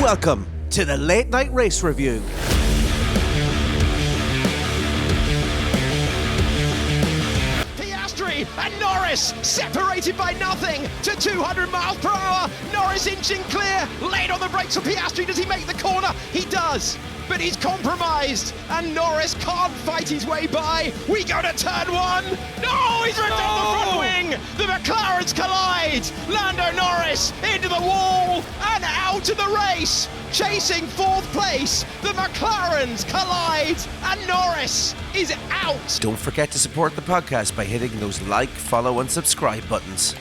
Welcome to the Late Night Race Review. Piastri and Norris separated by nothing to 200 miles per hour. Norris inching clear, late on the brakes for Piastri. Does he make the corner? He does, but he's compromised and Norris can't fight his way by. We go to turn one. No, he's ripped out the front wing. The McLarens collide. Lando Norris into the wall and out of the race. Chasing fourth place, the McLarens collide and Norris is out. Don't forget to support the podcast by hitting those like, follow and subscribe buttons.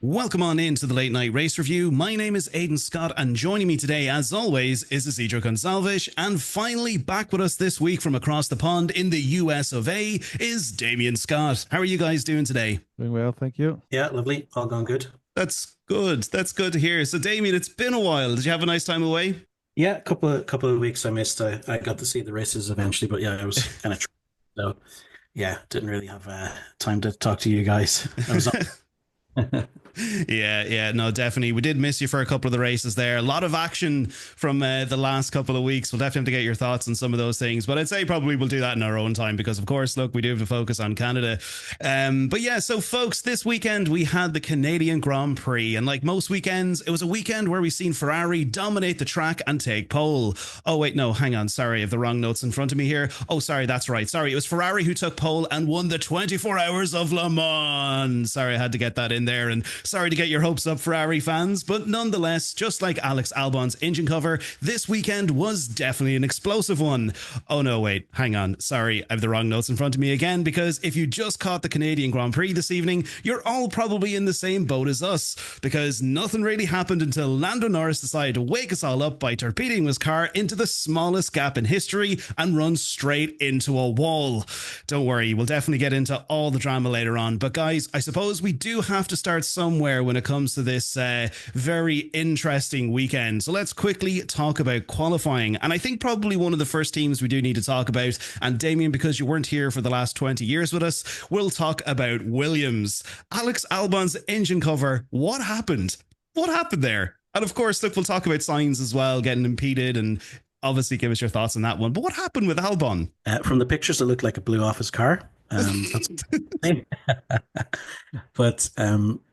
Welcome on into the Late Night Race Review. My name is Aidan Scott, and joining me today, as always, is Isidro Gonçalves. And finally, back with us this week from across the pond in the US of A is Damien Scott. How are you guys doing today? Doing well, thank you. Yeah, lovely. All going good. That's good. That's good to hear. So, Damien, it's been a while. Did you have a nice time away? Yeah, a couple of weeks I missed. I got to see the races eventually, but yeah, I was kind of so yeah, didn't really have time to talk to you guys. I was Yeah, no, definitely. We did miss you for a couple of the races there. A lot of action from the last couple of weeks. We'll definitely have to get your thoughts on some of those things, but I'd say probably we'll do that in our own time because, of course, look, we do have to focus on Canada. But yeah, so folks, this weekend we had the Canadian Grand Prix, and like most weekends, it was a weekend where we've seen Ferrari dominate the track and take pole. Oh, wait, no, hang on. Sorry, I have the wrong notes in front of me here. Oh, sorry, that's right. Sorry, it was Ferrari who took pole and won the 24 Hours of Le Mans. Sorry, I had to get that in there, and sorry to get your hopes up, Ferrari fans, but nonetheless, just like Alex Albon's engine cover, this weekend was definitely an explosive one. Oh no, wait, hang on. Sorry, I have the wrong notes in front of me again, because if you just caught the Canadian Grand Prix this evening, you're all probably in the same boat as us, because nothing really happened until Lando Norris decided to wake us all up by torpedoing his car into the smallest gap in history and run straight into a wall. Don't worry, we'll definitely get into all the drama later on, but guys, I suppose we do have to start somewhere when it comes to this very interesting weekend. So let's quickly talk about qualifying. And I think probably one of the first teams we do need to talk about, and Damien, because you weren't here for the last 20 years with us, we'll talk about Williams. Alex Albon's engine cover. What happened? What happened there? And of course, look, we'll talk about Sainz as well, getting impeded, and obviously give us your thoughts on that one. But what happened with Albon? from the pictures, it looked like it blew off his car. That's but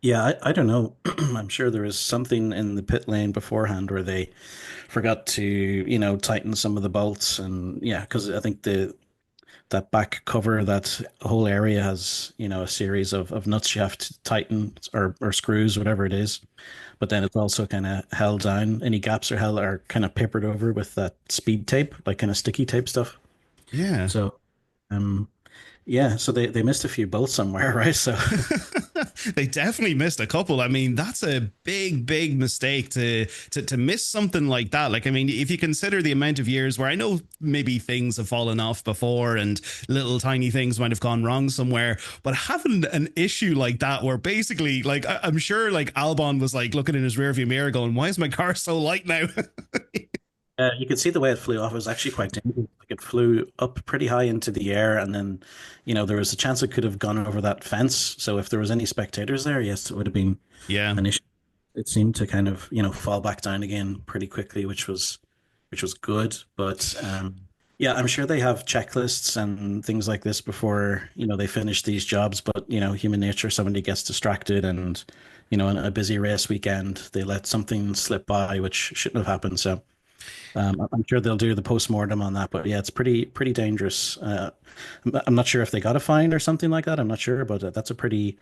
yeah, I don't know. I'm sure there was something in the pit lane beforehand where they forgot to, tighten some of the bolts, and yeah, because I think that back cover, that whole area has, a series of nuts you have to tighten or screws, whatever it is. But then it's also kind of held down. Any gaps are kind of papered over with that speed tape, like kind of sticky tape stuff. Yeah. So, yeah, so they missed a few bolts somewhere, right? So they definitely missed a couple. I mean, that's a big mistake to miss something like that. Like, I mean, if you consider the amount of years where I know maybe things have fallen off before and little tiny things might have gone wrong somewhere, but having an issue like that where basically, like, I'm sure like Albon was like looking in his rearview mirror going, why is my car so light now? you could see the way it flew off. It was actually quite dangerous. Like, it flew up pretty high into the air, and then, there was a chance it could have gone over that fence. So if there was any spectators there, yes, it would have been an issue. It seemed to kind of, fall back down again pretty quickly, which was good. But yeah, I'm sure they have checklists and things like this before, they finish these jobs. But, human nature, somebody gets distracted, and, on a busy race weekend, they let something slip by, which shouldn't have happened. So I'm sure they'll do the post-mortem on that, but yeah, it's pretty dangerous. I'm not sure if they got a fine or something like that. I'm not sure, but that's a pretty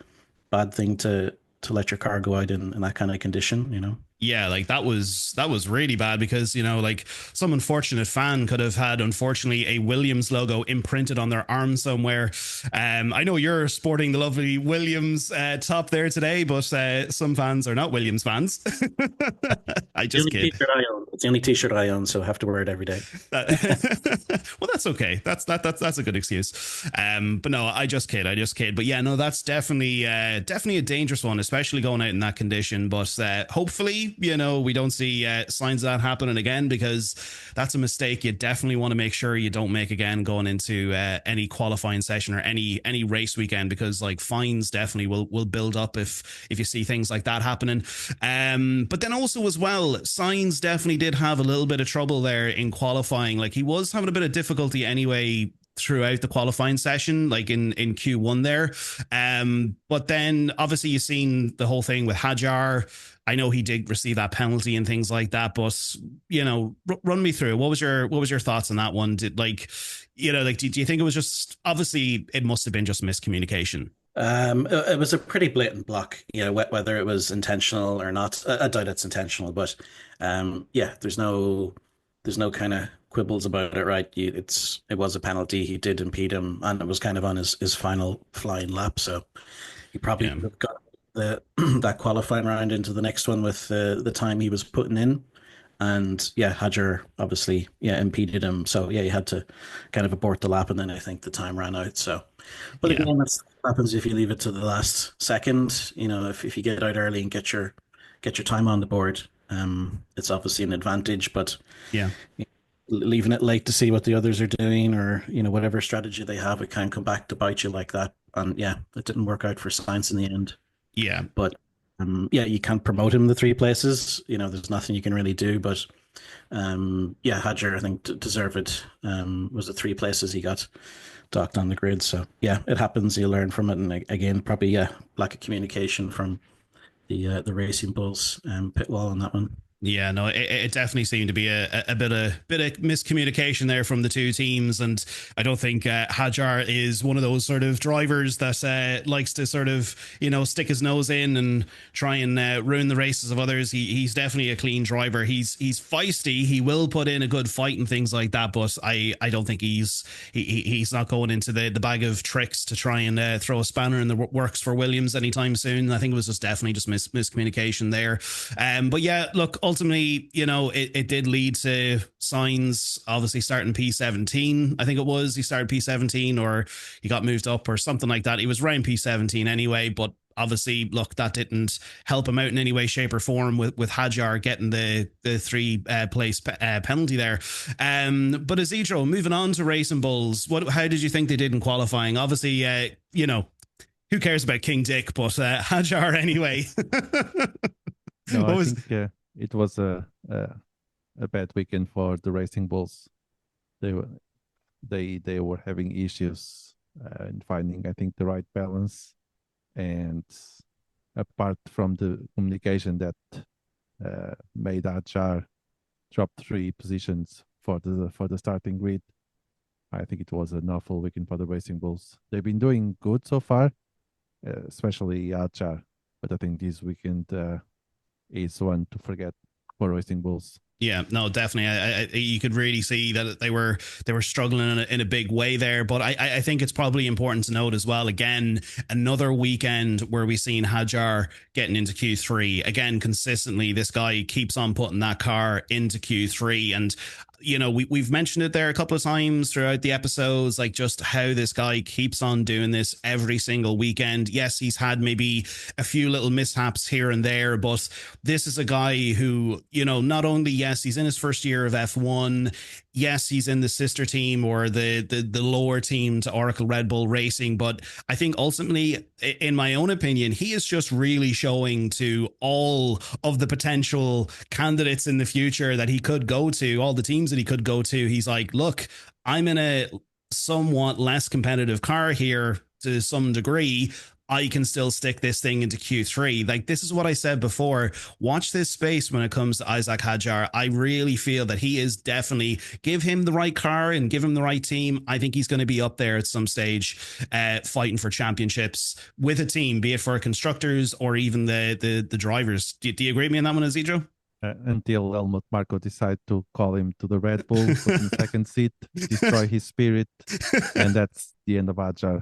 bad thing to let your car go out in that kind of condition, Yeah, like that was really bad because, like some unfortunate fan could have had, unfortunately, a Williams logo imprinted on their arm somewhere. I know you're sporting the lovely Williams top there today, but some fans are not Williams fans. I just kid. It's the only t-shirt I own, so I have to wear it every day. Well, that's okay. That's a good excuse. But no, I just kid. But yeah, no, that's definitely a dangerous one, especially going out in that condition. But hopefully hopefully, we don't see signs of that happening again, because that's a mistake you definitely want to make sure you don't make again going into any qualifying session or any race weekend, because like fines definitely will build up if you see things like that happening. But then also as well, Sainz definitely did have a little bit of trouble there in qualifying. Like he was having a bit of difficulty anyway throughout the qualifying session, like in Q1 there. But then obviously you've seen the whole thing with Hadjar. I know he did receive that penalty and things like that, but run me through. What was your thoughts on that one? Do you think it was just, obviously it must have been just miscommunication? It was a pretty blatant block, whether it was intentional or not. I doubt it's intentional, but there's no kind of quibbles about it, right? It was a penalty. He did impede him, and it was kind of on his final flying lap, so he probably would have got that qualifying round into the next one with the time he was putting in. And Hadjar obviously impeded him, so he had to kind of abort the lap, and then I think the time ran out. So, but again, that's what happens if you leave it to the last second. If you get out early and get your time on the board, it's obviously an advantage. But leaving it late to see what the others are doing, or whatever strategy they have, it can come back to bite you like that. And it didn't work out for Sainz in the end. But you can't promote him the 3 places. There's nothing you can really do. But Hadjar, I think, deserved was the 3 places he got docked on the grid. So it happens. You learn from it, and again, probably lack of communication from the Racing Bulls pit wall on that one. Yeah, no, it definitely seemed to be a bit of miscommunication there from the 2 teams, and I don't think Hadjar is one of those sort of drivers that likes to sort of stick his nose in and try and ruin the races of others. He's definitely a clean driver. He's feisty. He will put in a good fight and things like that, but I don't think he's not going into the bag of tricks to try and throw a spanner in the works for Williams anytime soon. I think it was just definitely just miscommunication there. But look. Ultimately, it did lead to Sainz obviously starting P17. I think it was he started P17, or he got moved up or something like that. He was around P17 anyway, but obviously, look, that didn't help him out in any way, shape, or form with Hadjar getting the 3 place penalty there. But Isidro, moving on to Racing Bulls, how did you think they did in qualifying? Obviously, who cares about King Dick, but Hadjar anyway. No, I think it was a bad weekend for the Racing Bulls. They were having issues in finding, I think, the right balance, and apart from the communication that made Hadjar drop 3 positions for the starting grid, I think it was an awful weekend for the Racing Bulls. They've been doing good so far, especially Hadjar, but I think this weekend is one to forget for Racing Bulls. Yeah, no, definitely. You could really see that they were struggling in a big way there. But I think it's probably important to note as well, again, another weekend where we've seen Hadjar getting into Q3. Again, consistently, this guy keeps on putting that car into Q3. And we've mentioned it there a couple of times throughout the episodes, like just how this guy keeps on doing this every single weekend. Yes, he's had maybe a few little mishaps here and there, but this is a guy who, not only, yes, he's in his first year of F1. Yes, he's in the sister team or the lower team to Oracle Red Bull Racing. But I think ultimately, in my own opinion, he is just really showing to all of the potential candidates in the future that he could go to, all the teams that he could go to. He's like, look, I'm in a somewhat less competitive car here to some degree. I can still stick this thing into Q3. Like, this is what I said before. Watch this space when it comes to Isaac Hadjar. I really feel that he is definitely, give him the right car and give him the right team. I think he's going to be up there at some stage, fighting for championships with a team, be it for constructors or even the drivers. Do you agree with me on that one, Isidro? Until Helmut Marko decided to call him to the Red Bull, put in the second seat, destroy his spirit, and that's the end of Hadjar.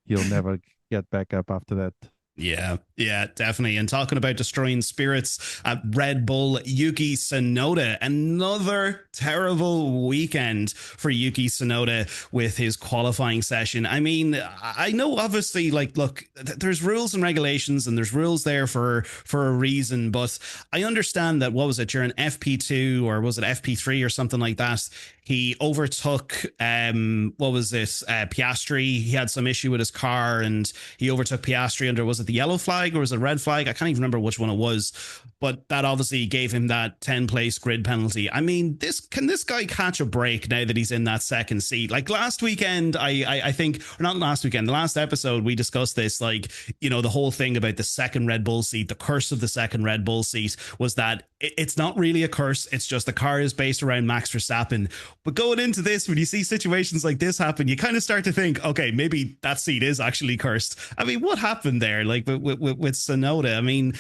He'll never get back up after that. Yeah, definitely. And talking about destroying spirits at Red Bull, Yuki Tsunoda, another terrible weekend for Yuki Tsunoda with his qualifying session. I mean, I know obviously, like, look, there's rules and regulations and there's rules there for a reason, but I understand that, what was it, during FP2 or was it FP3 or something like that, he overtook what was this, Piastri. He had some issue with his car and he overtook Piastri under, was it the yellow flag or was it red flag? I can't even remember which one it was, but that obviously gave him that 10 place grid penalty. I mean, can this guy catch a break now that he's in that second seat? Like last weekend, I think, or not last weekend, the last episode we discussed this, like, you know, the whole thing about the second Red Bull seat, the curse of the second Red Bull seat was that it's not really a curse. It's just the car is based around Max Verstappen. But going into this, when you see situations like this happen, you kind of start to think, okay, maybe that seat is actually cursed. I mean, what happened there? Like with Tsunoda, I mean,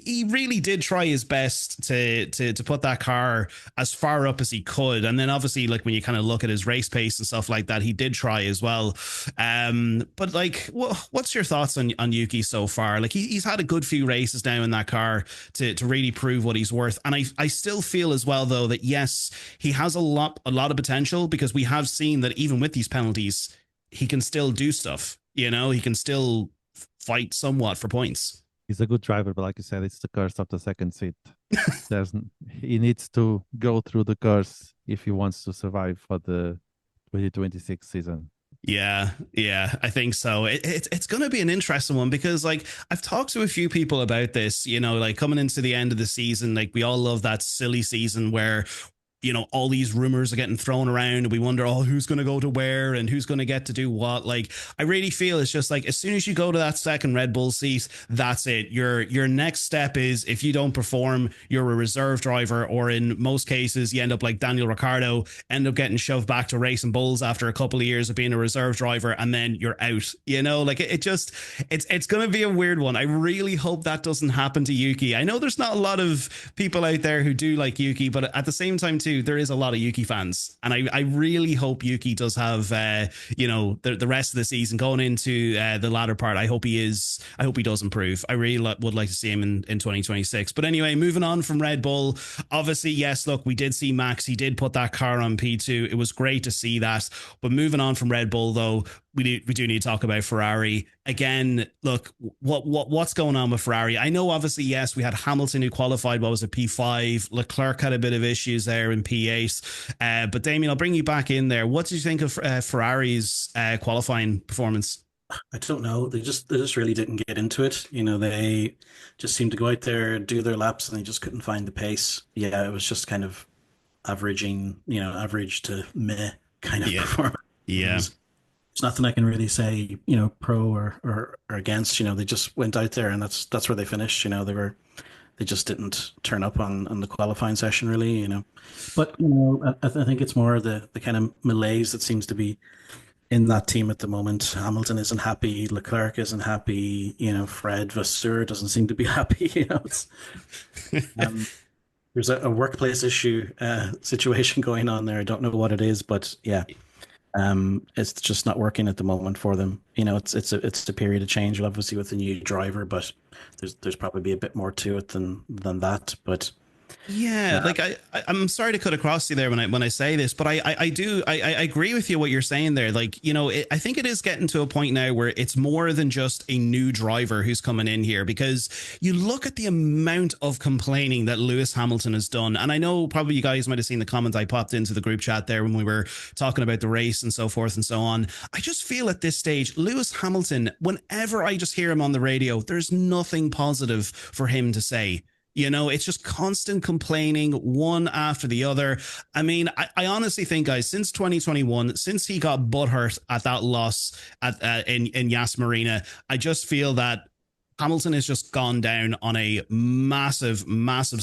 he really did try his best to put that car as far up as he could. And then obviously, like when you kind of look at his race pace and stuff like that, he did try as well. But like, what's your thoughts on Yuki so far? Like he's had a good few races now in that car to really prove what he's worth. And I still feel as well, though, that yes, he has a lot of potential, because we have seen that even with these penalties, he can still do stuff. You know, he can still fight somewhat for points. He's a good driver, but like you said, it's the curse of the second seat. He needs to go through the curse if he wants to survive for the 2026 season. Yeah, I think so. It's going to be an interesting one, because like I've talked to a few people about this, you know, like coming into the end of the season, like we all love that silly season where, you know, all these rumors are getting thrown around and we wonder, oh, who's going to go to where and who's going to get to do what. Like, I really feel it's just like, as soon as you go to that second Red Bull seat, that's it. Your next step is, if you don't perform, you're a reserve driver, or in most cases, you end up like Daniel Ricciardo, end up getting shoved back to racing bulls after a couple of years of being a reserve driver, and then you're out. You know, like it's going to be a weird one. I really hope that doesn't happen to Yuki. I know there's not a lot of people out there who do like Yuki, but at the same time too, there is a lot of Yuki fans, and I really hope Yuki does have you know, the rest of the season going into the latter part. I hope he does improve. I really would like to see him in 2026. But anyway, moving on from Red Bull, obviously, yes, look, we did see Max. He did put that car on P2. It was great to see that. But moving on from Red Bull, though, we do need to talk about Ferrari again. Look, what's going on with Ferrari? I know, obviously, yes, we had Hamilton who qualified, what was it, P5. Leclerc had a bit of issues there in P8. But Damien, I'll bring you back in there. What did you think of Ferrari's qualifying performance? I don't know. They just really didn't get into it. You know, they just seemed to go out there, do their laps, and they just couldn't find the pace. Yeah, it was just kind of average to meh kind of performance. Yeah. There's nothing I can really say, you know, pro or against. You know, they just went out there and that's where they finished. You know, they just didn't turn up on the qualifying session, really. You know, but you know, I think it's more the kind of malaise that seems to be in that team at the moment. Hamilton isn't happy, Leclerc isn't happy. You know, Fred Vasseur doesn't seem to be happy. You know, it's there's a workplace issue situation going on there. I don't know what it is, but yeah. It's just not working at the moment for them. You know, it's a period of change, obviously, with a new driver, but there's probably a bit more to it than that. But yeah, like I'm sorry to cut across you there when I say this, but I agree with you what you're saying there. Like, you know, I think it is getting to a point now where it's more than just a new driver who's coming in here, because you look at the amount of complaining that Lewis Hamilton has done. And I know probably you guys might have seen the comment I popped into the group chat there when we were talking about the race and so forth and so on. I just feel at this stage, Lewis Hamilton, whenever I just hear him on the radio, there's nothing positive for him to say. You know, it's just constant complaining, one after the other. I mean, I honestly think, guys, since 2021, since he got butthurt at that loss in Yas Marina, I just feel that Hamilton has just gone down on a massive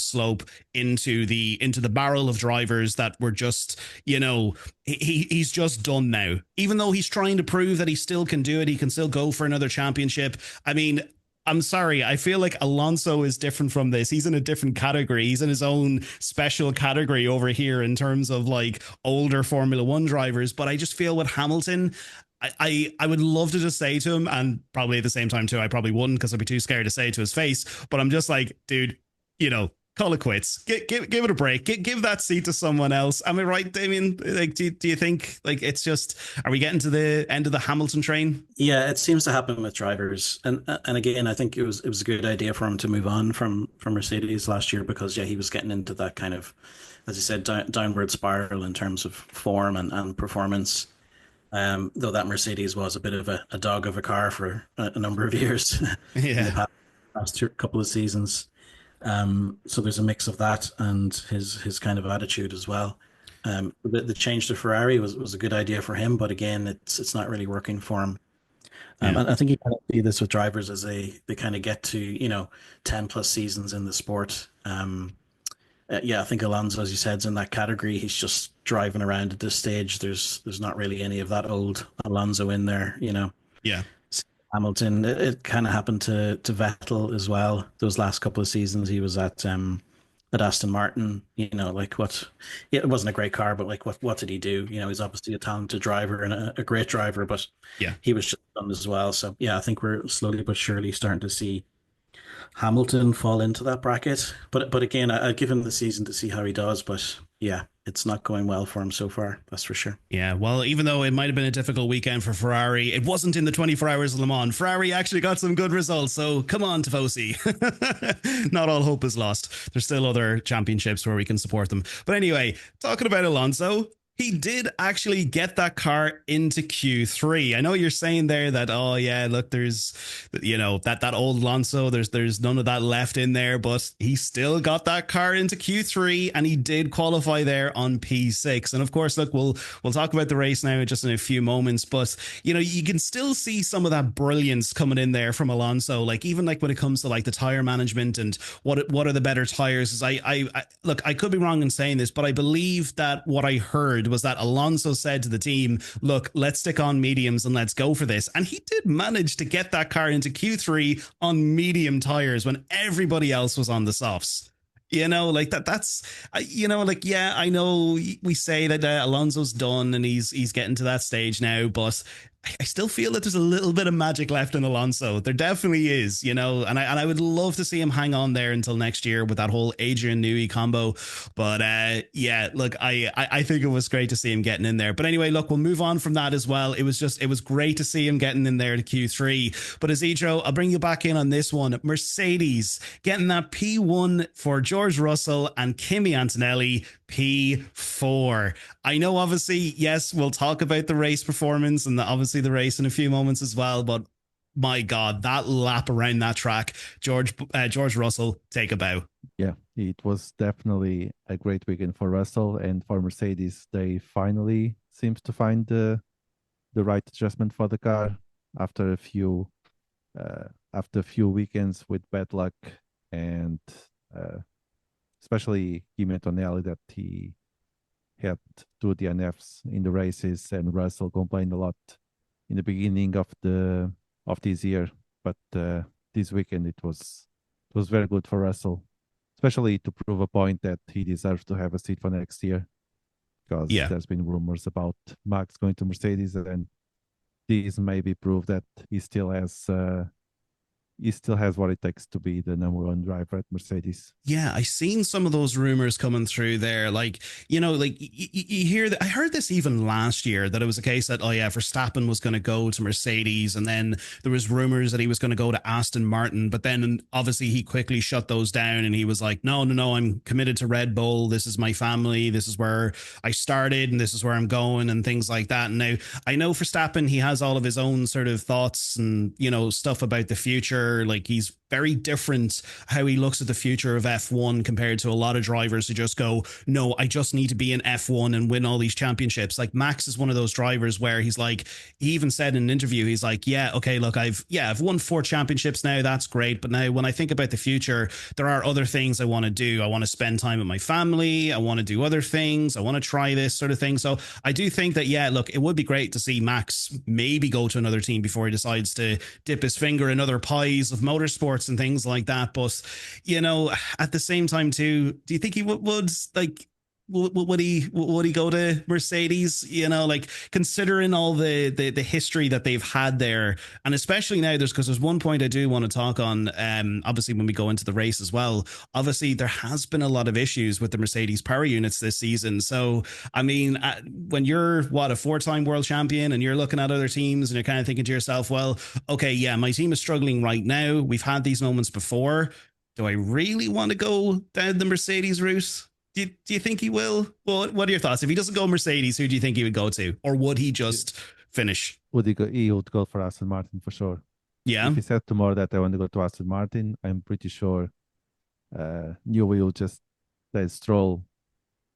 slope into the barrel of drivers that were just, you know, he's just done now. Even though he's trying to prove that he still can do it, he can still go for another championship. I mean, I'm sorry. I feel like Alonso is different from this. He's in a different category. He's in his own special category over here in terms of like older Formula One drivers. But I just feel with Hamilton, I would love to just say to him, and probably at the same time too, I probably wouldn't because I'd be too scared to say it to his face. But I'm just like, dude, call it quits. Give it a break. Give that seat to someone else. Am I right, Damien? Like, do you think like it's just, are we getting to the end of the Hamilton train? Yeah, it seems to happen with drivers, and again, I think it was a good idea for him to move on from Mercedes last year because he was getting into that kind of, as you said, downward spiral in terms of form and performance. Though that Mercedes was a bit of a dog of a car for a number of years, in the past couple of seasons. So there's a mix of that and his kind of attitude as well. The change to Ferrari was a good idea for him, but again, it's not really working for him. And I think you kind of see this with drivers as they kind of get to 10 plus seasons in the sport. I think Alonso, as you said, is in that category. He's just driving around at this stage. There's not really any of that old Alonso in there. Yeah. Hamilton, it kind of happened to Vettel as well. Those last couple of seasons, he was at Aston Martin. Like it wasn't a great car, but like what did he do? He's obviously a talented driver and a great driver, but he was just done as well. So I think we're slowly but surely starting to see Hamilton fall into that bracket. But again, I give him the season to see how he does. But it's not going well for him so far. That's for sure. Yeah, well, even though it might have been a difficult weekend for Ferrari, it wasn't in the 24 Hours of Le Mans. Ferrari actually got some good results. So come on, Tifosi. Not all hope is lost. There's still other championships where we can support them. But anyway, talking about Alonso, he did actually get that car into Q3. I know you're saying there that, oh yeah, look, there's, that old Alonso, there's none of that left in there, but he still got that car into Q3 and he did qualify there on P6. And of course, look, we'll talk about the race now just in a few moments, but you can still see some of that brilliance coming in there from Alonso. Like even like when it comes to like the tire management and what are the better tires, is I look, I could be wrong in saying this, but I believe that what I heard was that Alonso said to the team, look, let's stick on mediums and let's go for this. And he did manage to get that car into Q3 on medium tires when everybody else was on the softs. Like that's I know we say that Alonso's done and he's getting to that stage now, but I still feel that there's a little bit of magic left in Alonso. There definitely is, and I would love to see him hang on there until next year with that whole Adrian Newey combo. But look, I think it was great to see him getting in there. But anyway, look, we'll move on from that as well. It was great to see him getting in there to Q3. But Isidro, I'll bring you back in on this one. Mercedes getting that P1 for George Russell and Kimi Antonelli, P4. I know, obviously, yes, we'll talk about the race performance and obviously the race in a few moments as well, but my God, that lap around that track, George Russell, take a bow. Yeah, it was definitely a great weekend for Russell and for Mercedes. They finally seems to find the right adjustment for the car after a few weekends with bad luck and especially Kimi Antonelli, that he had 2 DNFs in the races, and Russell complained a lot in the beginning of this year. But this weekend it was very good for Russell, especially to prove a point that he deserves to have a seat for next year. Because there's been rumors about Max going to Mercedes, and these maybe prove that he still has what it takes to be the number 1 driver at Mercedes. Yeah, I seen some of those rumors coming through there. Like, like you hear that. I heard this even last year, that it was a case that, Verstappen was going to go to Mercedes, and then there was rumors that he was going to go to Aston Martin, but then obviously he quickly shut those down and he was like, no, I'm committed to Red Bull. This is my family. This is where I started and this is where I'm going and things like that. And now I know Verstappen, he has all of his own sort of thoughts and, stuff about the future. Like he's very different how he looks at the future of F1 compared to a lot of drivers who just go, no, I just need to be in F1 and win all these championships. Like Max is one of those drivers where he's like, he even said in an interview, he's like, yeah, okay, look, I've won 4 championships now. That's great. But now when I think about the future, there are other things I want to do. I want to spend time with my family. I want to do other things. I want to try this sort of thing. So I do think that, look, it would be great to see Max maybe go to another team before he decides to dip his finger in other pies of motorsports and things like that. But at the same time too, do you think he would like, would he go to Mercedes? You know, like considering all the history that they've had there, and especially now, there's one point I do want to talk on. Obviously, when we go into the race as well, obviously there has been a lot of issues with the Mercedes power units this season. So, I mean, when you're a 4-time world champion, and you're looking at other teams, and you're kind of thinking to yourself, well, okay, yeah, my team is struggling right now. We've had these moments before. Do I really want to go down the Mercedes route? Do you think he will? Well, what are your thoughts? If he doesn't go Mercedes, who do you think he would go to? Or would he just finish? He would go for Aston Martin for sure. Yeah. If he said tomorrow that I want to go to Aston Martin, I'm pretty sure Newey will just let Stroll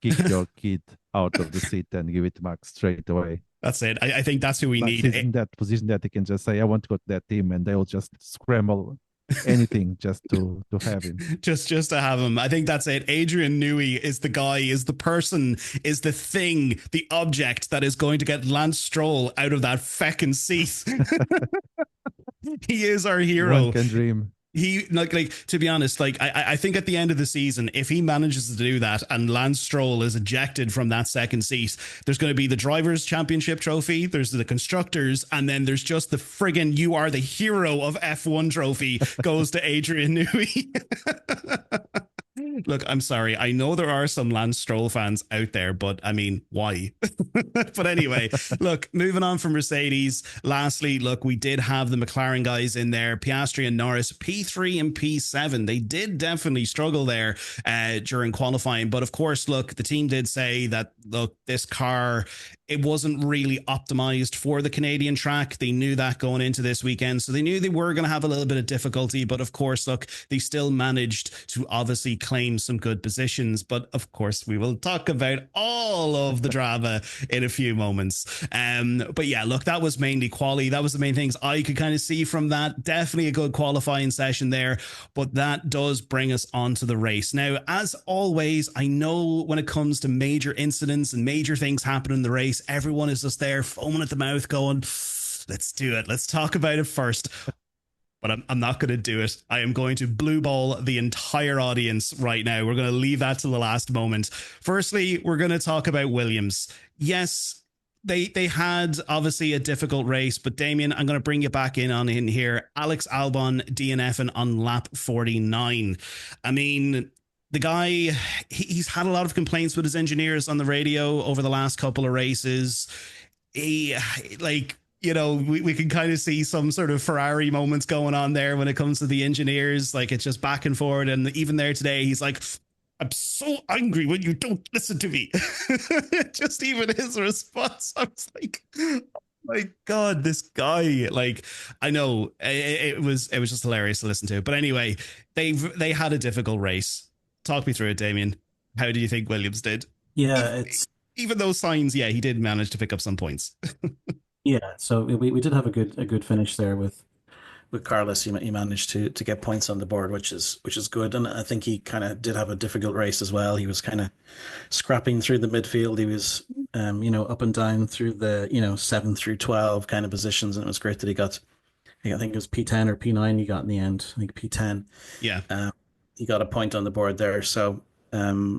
kick your kid out of the seat and give it to Max straight away. That's it. I think that's who we Max need. is in that position that he can just say, I want to go to that team, and they will just scramble anything just to have him. Just to have him. I think that's it. Adrian Newey is the guy, is the person, is the thing, the object that is going to get Lance Stroll out of that feckin' seat. He is our hero. One can dream. He like to be honest, like I think at the end of the season, if he manages to do that and Lance Stroll is ejected from that second seat, there's going to be the drivers' championship trophy, there's the constructors, and then there's just the friggin' "you are the hero of F1" trophy goes to Adrian Newey. Look, I'm sorry. I know there are some Lance Stroll fans out there, but I mean, why? But anyway, look, moving on from Mercedes. Lastly, look, we did have the McLaren guys in there, Piastri and Norris, P3 and P7. They did definitely struggle there during qualifying. But of course, look, the team did say that, look, this car, it wasn't really optimized for the Canadian track. They knew that going into this weekend. So they knew they were going to have a little bit of difficulty. But of course, look, they still managed to obviously claim some good positions. But of course, we will talk about all of the drama in a few moments. But yeah, look, that was mainly quali. That was the main things I could kind of see from that. Definitely a good qualifying session there. But that does bring us on to the race. Now, as always, I know when it comes to major incidents and major things happen in the race, everyone is just there foaming at the mouth going, let's do it. Let's talk about it first. But I'm not going to do it. I am going to blue ball the entire audience right now. We're going to leave that to the last moment. Firstly, we're going to talk about Williams. Yes, they had obviously a difficult race, but Damien, I'm going to bring you back in here. Alex Albon DNFing on lap 49. I mean, the guy, he's had a lot of complaints with his engineers on the radio over the last couple of races. He, like, you know, we can kind of see some sort of Ferrari moments going on there when it comes to the engineers. Like, it's just back and forward. And even there today, he's like, I'm so angry when you don't listen to me. Just even his response, I was like, oh my God, this guy. Like, I know it was just hilarious to listen to. But anyway, they had a difficult race. Talk me through it, Damien. How do you think Williams did? Yeah, it's even though Sainz, yeah, he did manage to pick up some points. yeah. So we did have a good finish there with Carlos. He managed to get points on the board, which is good. And I think he kind of did have a difficult race as well. He was kind of scrapping through the midfield. He was up and down through the 7 through 12 kind of positions, and it was great that he got. I think it was P10 or P9 he got in the end. I think P10. Yeah. He got a point on the board there. So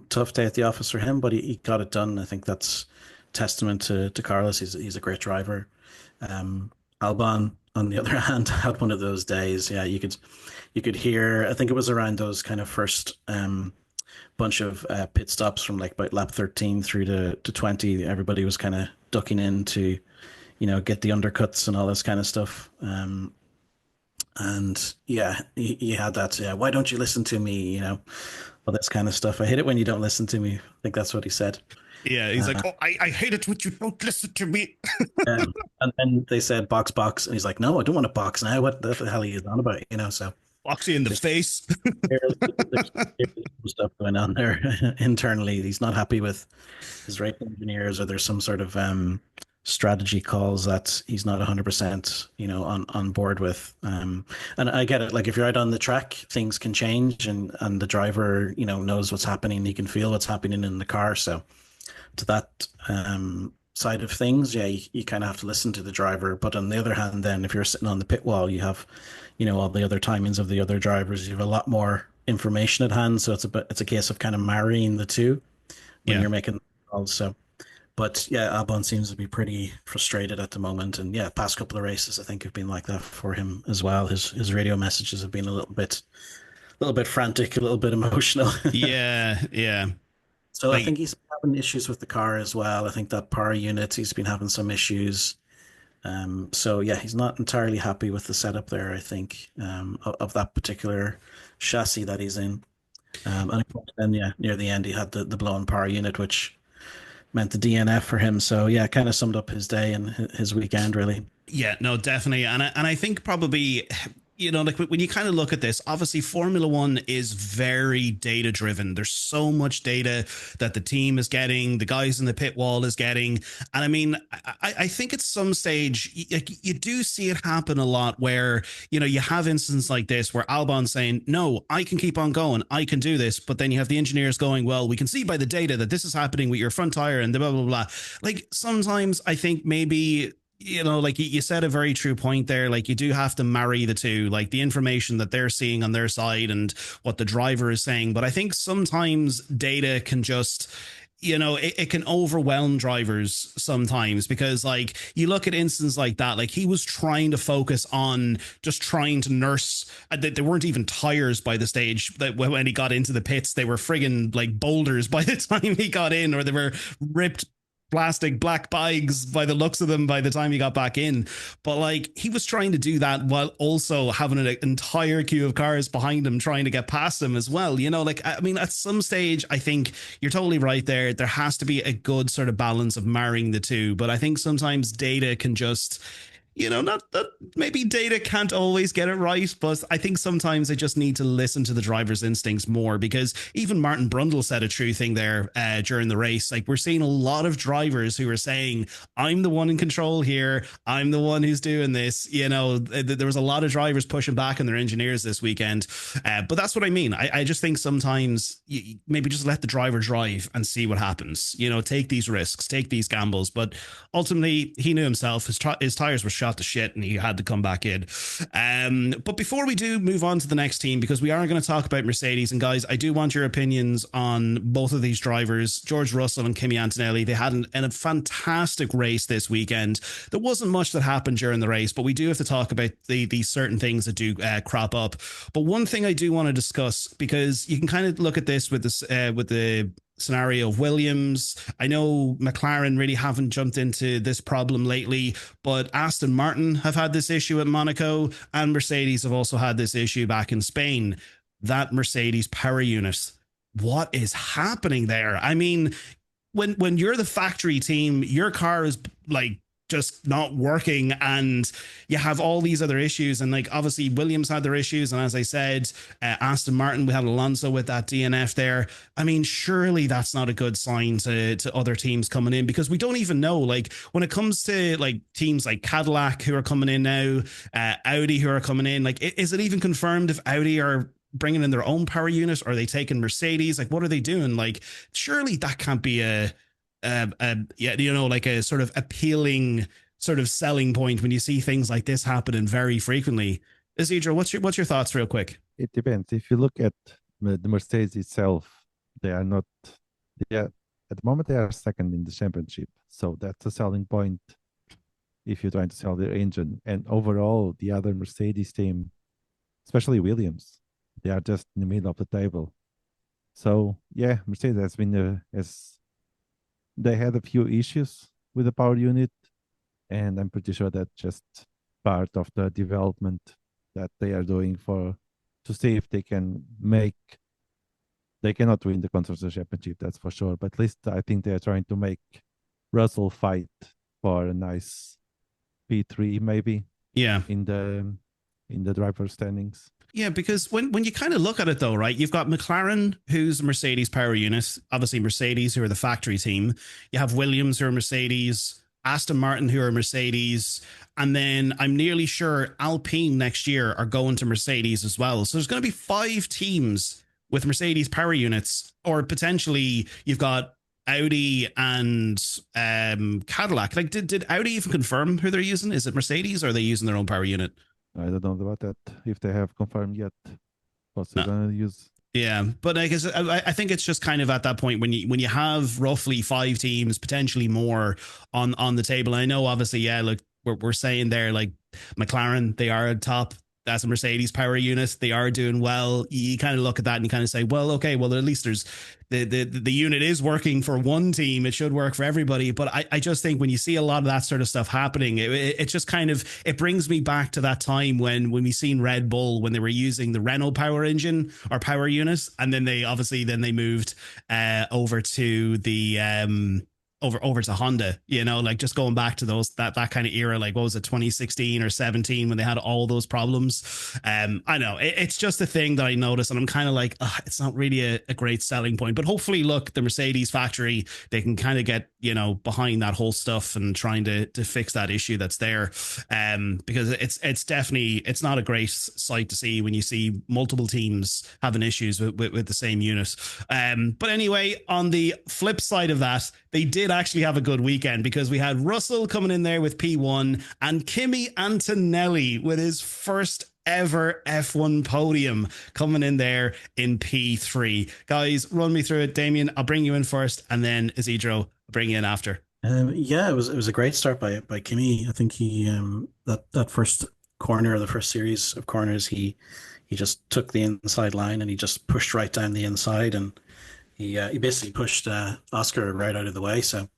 tough day at the office for him, but he got it done. I think that's testament to Carlos. He's a great driver. Albon, on the other hand, had one of those days. Yeah, you could hear, I think it was around those kind of first bunch of pit stops from like about lap 13 through to 20. Everybody was kind of ducking in to, get the undercuts and all this kind of stuff. And yeah, he had that. Yeah, why don't you listen to me? All this kind of stuff. I hate it when you don't listen to me. I think that's what he said. Yeah, he's like, oh, I hate it when you don't listen to me. And then they said box, and he's like, no, I don't want to box now. What the hell are you on about? So box you in the face. there's stuff going on there internally. He's not happy with his race engineers, or there's some sort of strategy calls that he's not 100% on board with. And I get it. Like, if you're out on the track, things can change, and the driver knows what's happening. He can feel what's happening in the car. So to that side of things, yeah, you kind of have to listen to the driver. But on the other hand, then if you're sitting on the pit wall, you have all the other timings of the other drivers. You have a lot more information at hand, so it's a case of kind of marrying the two. when you're making calls. So, but yeah, Albon seems to be pretty frustrated at the moment, and yeah, past couple of races I think have been like that for him as well. His radio messages have been a little bit frantic, a little bit emotional. Yeah. So I Like, think he's having issues with the car as well. I think that power unit, he's been having some issues. So yeah, he's not entirely happy with the setup there, I think, of that particular chassis that he's in. And of course, then yeah, near the end he had the blown power unit, which meant the DNF for him. So yeah, kind of summed up his day and his weekend really. yeah, no, definitely. And I think probably, like when you kind of look at this, obviously Formula One is very data driven. There's so much data that the team is getting, the guys in the pit wall is getting. And I mean, I think at some stage, you do see it happen a lot where, you have instances like this where Albon's saying, no, I can keep on going. I can do this. But then you have the engineers going, well, we can see by the data that this is happening with your front tire and the blah, blah, blah. Like sometimes I think maybe, like you said a very true point there. Like you do have to marry the two, like the information that they're seeing on their side and what the driver is saying. But I think sometimes data can just, it can overwhelm drivers sometimes, because like you look at instances like that, like he was trying to focus on just trying to nurse. They weren't even tires by the stage that when he got into the pits, they were friggin' like boulders by the time he got in, or they were ripped plastic black bags by the looks of them by the time he got back in. But like he was trying to do that while also having an entire queue of cars behind him trying to get past him as well. Like, I mean, at some stage, I think you're totally right there. There has to be a good sort of balance of marrying the two. But I think sometimes data can just, not that maybe data can't always get it right, but I think sometimes they just need to listen to the driver's instincts more, because even Martin Brundle said a true thing there during the race. Like we're seeing a lot of drivers who are saying, I'm the one in control here. I'm the one who's doing this. There was a lot of drivers pushing back on their engineers this weekend. But that's what I mean. I just think sometimes you maybe just let the driver drive and see what happens. Take these risks, take these gambles. But ultimately, he knew himself. His tires were shot to shit and he had to come back in. But before we do move on to the next team, because we are going to talk about Mercedes, and guys, I do want your opinions on both of these drivers, George Russell and Kimi Antonelli. They had a fantastic race this weekend. There wasn't much that happened during the race, but we do have to talk about these certain things that do crop up. But one thing I do want to discuss, because you can kind of look at this with the scenario of Williams. I know McLaren really haven't jumped into this problem lately, but Aston Martin have had this issue at Monaco, and Mercedes have also had this issue back in Spain. That Mercedes power unit, what is happening there? I mean, when you're the factory team, your car is like just not working, and you have all these other issues. And like obviously Williams had their issues, and as I said, Aston Martin, we had Alonso with that DNF there. I mean, surely that's not a good sign to other teams coming in, because we don't even know, like when it comes to like teams like Cadillac who are coming in now, Audi who are coming in, like is it even confirmed if Audi are bringing in their own power unit, or are they taking Mercedes? Like what are they doing? Like surely that can't be like a sort of appealing sort of selling point when you see things like this happening very frequently. Isidro, what's your thoughts real quick? It depends. If you look at the Mercedes itself, they are not, at the moment they are second in the championship. So that's a selling point if you're trying to sell their engine. And overall, the other Mercedes team, especially Williams, they are just in the middle of the table. So yeah, Mercedes has been they had a few issues with the power unit, and I'm pretty sure that's just part of the development that they are doing to see if they can they cannot win the Constructors' Championship, that's for sure. But at least I think they are trying to make Russell fight for a nice P3 maybe. Yeah. In the driver's standings. Yeah, because when you kind of look at it though, right, you've got McLaren, who's a Mercedes power unit, obviously Mercedes, who are the factory team. You have Williams, who are Mercedes, Aston Martin, who are Mercedes, and then I'm nearly sure Alpine next year are going to Mercedes as well. So there's going to be 5 teams with Mercedes power units, or potentially you've got Audi and Cadillac. Like, did Audi even confirm who they're using? Is it Mercedes, or are they using their own power unit? I don't know about that, if they have confirmed yet what they're going to use. Yeah, but I guess I think it's just kind of at that point when you have roughly 5 teams, potentially more on the table. I know, obviously, yeah, look, we're saying there, like, McLaren, they are top. That's a Mercedes power unit. They are doing well. You kind of look at that and you kind of say, well, okay, well, at least there's the unit is working for one team. It should work for everybody. But I just think when you see a lot of that sort of stuff happening, it just kind of, it brings me back to that time when we seen Red Bull, when they were using the Renault power engine or power unit, and then they moved over to the over to Honda, like just going back to that kind of era, like what was it, 2016 or 17, when they had all those problems. I know it's just a thing that I noticed, and I'm kind of like, it's not really a great selling point. But hopefully, look, the Mercedes factory, they can kind of get behind that whole stuff and trying to fix that issue that's there, because it's definitely, it's not a great sight to see when you see multiple teams having issues with the same unit. But anyway, on the flip side of that, they did actually have a good weekend, because we had Russell coming in there with P1 and Kimi Antonelli with his first ever F1 podium coming in there in P3. Guys, run me through it. Damien, I'll bring you in first, and then Isidro, I'll bring you in after. Yeah, it was a great start by Kimi. I think he that first corner, the first series of corners, he just took the inside line and he just pushed right down the inside, and he basically pushed Oscar right out of the way. So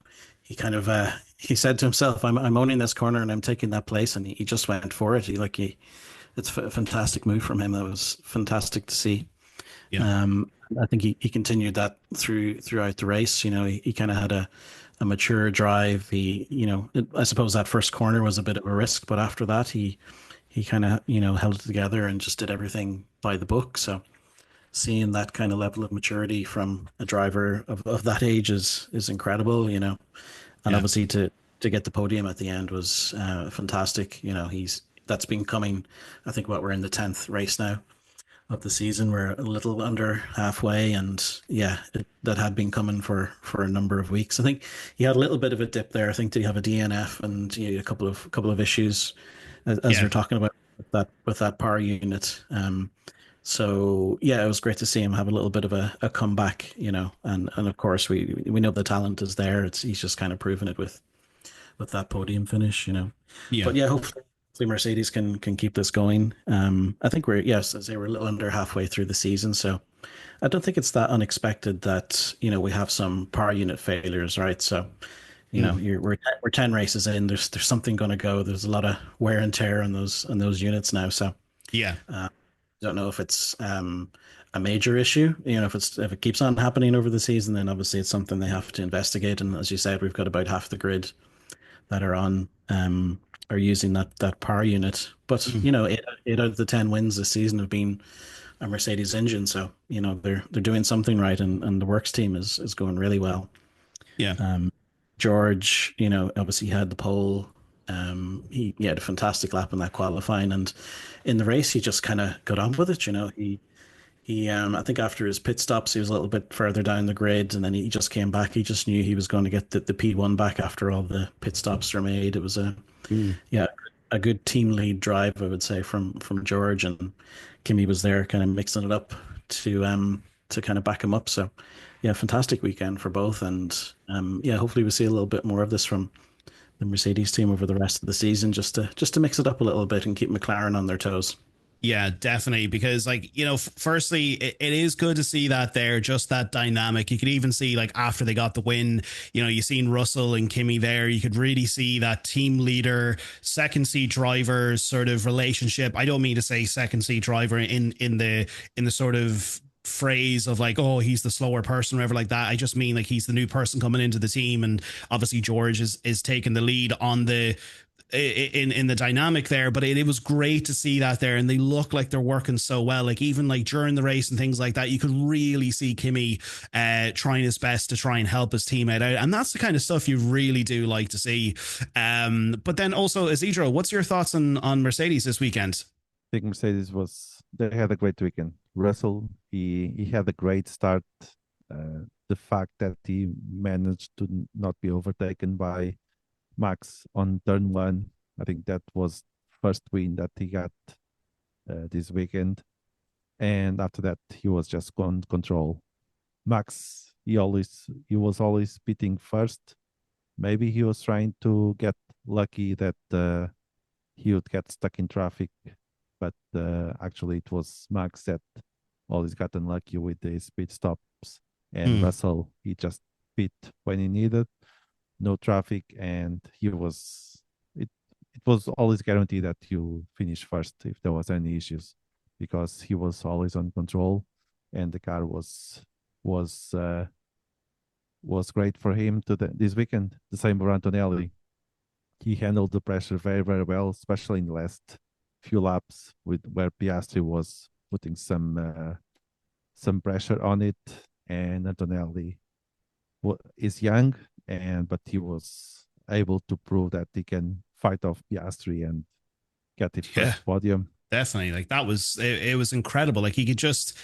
he kind of he said to himself, "I'm owning this corner and I'm taking that place," and he just went for it. It's a fantastic move from him. That was fantastic to see. Yeah. I think he continued that throughout the race. He kind of had a mature drive. I suppose that first corner was a bit of a risk, but after that he kind of held it together and just did everything by the book. So seeing that kind of level of maturity from a driver of that age is incredible, and obviously to get the podium at the end was fantastic. That's been coming. I think we're in the 10th race now of the season. We're a little under halfway, and that had been coming for a number of weeks. I think he had a little bit of a dip there. I think did he have a DNF and a couple of issues as we're talking about with that power unit. So it was great to see him have a little bit of a comeback, and of course we know the talent is there. He's just kind of proven it with that podium finish, Yeah. But hopefully Mercedes can keep this going. I think as they were a little under halfway through the season, so I don't think it's that unexpected that we have some power unit failures, right? So we're 10 races in. There's something going to go. There's a lot of wear and tear on those units now. So don't know if it's a major issue. If it keeps on happening over the season, then obviously it's something they have to investigate. And as you said, we've got about half the grid that are using that power unit. But 8 out of the 10 wins this season have been a Mercedes engine. So they're doing something right, and the works team is going really well. Yeah. George, obviously had the pole. He had a fantastic lap in that qualifying, and in the race he just kind of got on with it. He I think after his pit stops he was a little bit further down the grid, and then he just came back. He just knew he was going to get the P1 back after all the pit stops were made. It was a good team lead drive, I would say, from George, and Kimi was there kind of mixing it up to kind of back him up. So fantastic weekend for both, and hopefully we see a little bit more of this from the Mercedes team over the rest of the season, just to mix it up a little bit and keep McLaren on their toes. Yeah, definitely. Because firstly, it is good to see that there, just that dynamic. You could even see after they got the win, you seen Russell and Kimi there. You could really see that team leader, second seat driver sort of relationship. I don't mean to say second seat driver in the sort of phrase of he's the slower person or whatever like that. I just mean he's the new person coming into the team, and obviously George is taking the lead on the in the dynamic there. But it was great to see that there, and they look like they're working so well. Even during the race and things like that, you could really see Kimi trying his best to try and help his teammate out, and that's the kind of stuff you really do like to see. But then also, Isidro, what's your thoughts on Mercedes this weekend? I think Mercedes they had a great weekend. Russell, he had a great start. The fact that he managed to not be overtaken by Max on turn 1, I think that was first win that he got this weekend. and after that he was just on control. Max, he was always pitting first. Maybe he was trying to get lucky that he would get stuck in traffic, but actually it was Max that always got unlucky with the speed stops, and Russell, he just pit when he needed, no traffic, and it was always guaranteed that you finish first if there was any issues, because he was always on control, and the car was great for him this weekend. The same for Antonelli. He handled the pressure very, very well, especially in the last few laps where Piastri was putting some pressure on it, and Antonelli is young, but he was able to prove that he can fight off Piastri and get it first podium. Definitely, like that was it was incredible. Like he could just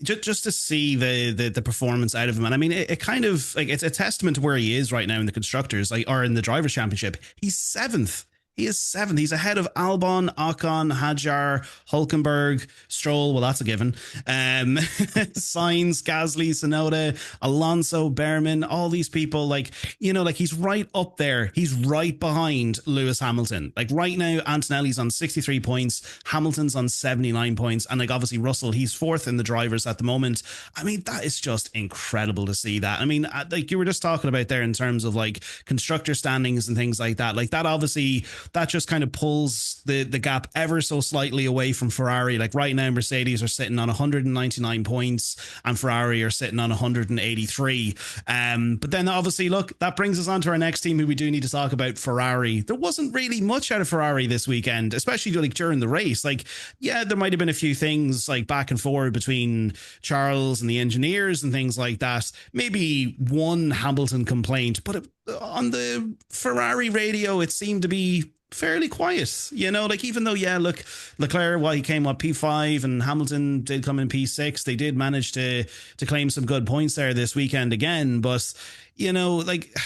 to see the performance out of him, and I mean it kind of like it's a testament to where he is right now in the constructors, like, or in the drivers' championship. He's seventh. He is seventh. He's ahead of Albon, Ocon, Hadjar, Hulkenberg, Stroll. Well, that's a given. Sainz, Gasly, Tsunoda, Alonso, Behrman, all these people. Like, you know, like he's right up there. He's right behind Lewis Hamilton. Like right now, Antonelli's on 63 points. Hamilton's on 79 points. And like obviously Russell, he's fourth in the drivers at the moment. I mean, that is just incredible to see that. I mean, like you were just talking about there in terms of like constructor standings and things like that. Like that obviously... that just kind of pulls the gap ever so slightly away from Ferrari. Like right now, Mercedes are sitting on 199 points and Ferrari are sitting on 183. But then obviously, look, that brings us on to our next team who we do need to talk about, Ferrari. There wasn't really much out of Ferrari this weekend, especially like during the race. Like, yeah, there might have been a few things like back and forward between Charles and the engineers and things like that. Maybe one Hamilton complaint, but on the Ferrari radio, it seemed to be fairly quiet, you know, like even though, yeah, look, Leclerc, while he came up P5 and Hamilton did come in P6, they did manage to claim some good points there this weekend again. But, you know, like,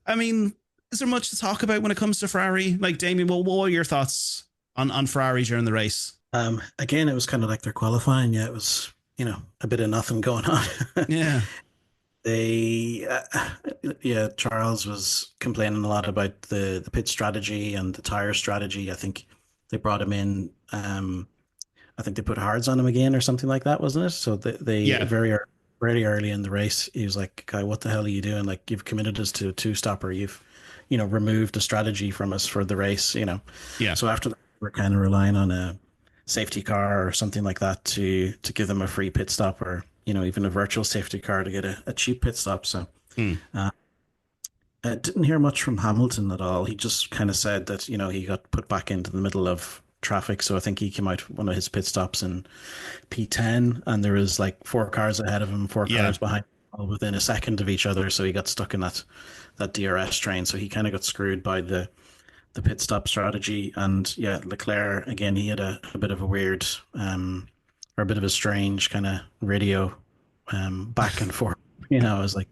I mean, is there much to talk about when it comes to Ferrari? Like, Damien, what were your thoughts on Ferrari during the race? Again, it was kind of like their qualifying. Yeah, it was, you know, a bit of nothing going on. Yeah. Charles was complaining a lot about the pit strategy and the tire strategy. I think they brought him in. I think they put hards on him again or something like that, wasn't it? So they very early in the race, he was like, "Guy, what the hell are you doing? Like, you've committed us to a two-stopper. You've, you know, removed the strategy from us for the race. You know." Yeah. So after that, we're kind of relying on a safety car or something like that to give them a free pit stop, or, you know, even a virtual safety car to get a cheap pit stop. So I didn't hear much from Hamilton at all. He just kind of said that, you know, he got put back into the middle of traffic. So I think he came out one of his pit stops in P10, and there was like 4 cars ahead of him, 4 cars behind, all within a second of each other. So he got stuck in that DRS train. So he kind of got screwed by the pit stop strategy. And yeah, Leclerc, again, he had a bit of a weird or a bit of a strange kind of radio back and forth. You know, I was like,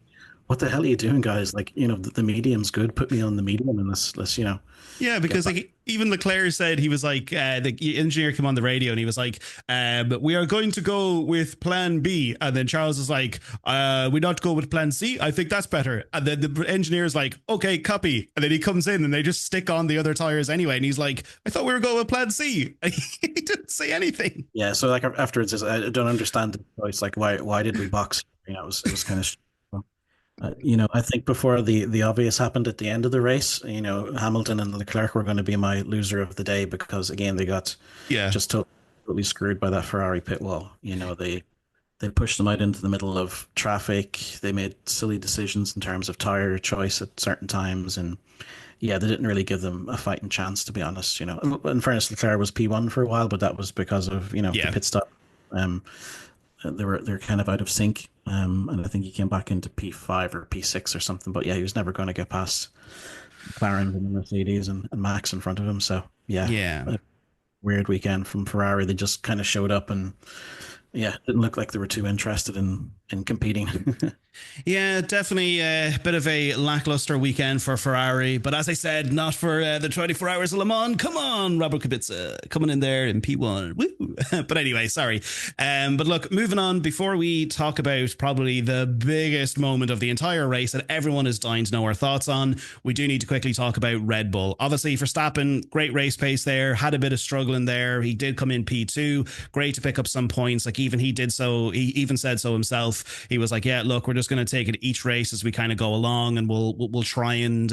what the hell are you doing, guys? Like, you know, the medium's good. Put me on the medium and let's you know. Yeah, because like even Leclerc said, he was like, the engineer came on the radio and he was like, we are going to go with plan B. And then Charles is like, we not go with plan C. I think that's better. And then the engineer is like, okay, copy. And then he comes in and they just stick on the other tires anyway. And he's like, I thought we were going with plan C. He didn't say anything. Yeah. So like afterwards, I don't understand the choice. Like, why did we box? You know, it was kind of. You know, I think before the obvious happened at the end of the race, you know, Hamilton and Leclerc were going to be my loser of the day because, again, they got just totally screwed by that Ferrari pit wall. You know, they pushed them out into the middle of traffic. They made silly decisions in terms of tire choice at certain times. And yeah, they didn't really give them a fighting chance, to be honest. You know, in fairness, Leclerc was P1 for a while, but that was because of, you know, the pit stop. They're kind of out of sync, and I think he came back into P5 or P6 or something. But yeah, he was never going to get past McLaren and Mercedes and Max in front of him. So yeah, a weird weekend from Ferrari. They just kind of showed up and Yeah, didn't look like they were too interested in competing. Yeah, definitely a bit of a lackluster weekend for Ferrari. But as I said, not for the 24 Hours of Le Mans. Come on, Robert Kubica coming in there in P1. Woo! But anyway, sorry. But look, moving on, before we talk about probably the biggest moment of the entire race that everyone is dying to know our thoughts on, we do need to quickly talk about Red Bull. Obviously, Verstappen, great race pace there, had a bit of struggling there. He did come in P2, great to pick up some points. Like even he did so, he even said so himself. He was like, yeah, look, we're just going to take it each race as we kind of go along, and we'll try and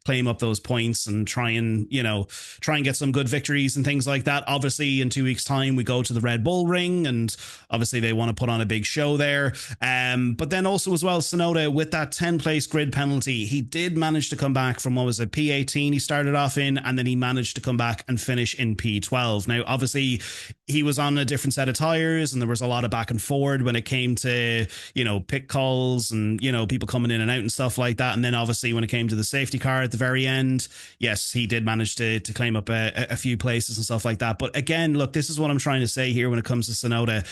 claim up those points and try and get some good victories and things like that. Obviously, in 2 weeks' time, we go to the Red Bull Ring, and obviously they want to put on a big show there. But then also as well, Tsunoda, with that 10-place grid penalty, he did manage to come back from, what was it, P18 he started off in, and then he managed to come back and finish in P12. Now, obviously, he was on a different set of tires, and there was a lot of back and forward when it came to, pit calls and, people coming in and out and stuff like that. And then obviously when it came to the safety car at the very end, yes, he did manage to claim up a few places and stuff like that. But again, look, this is what I'm trying to say here when it comes to Tsunoda.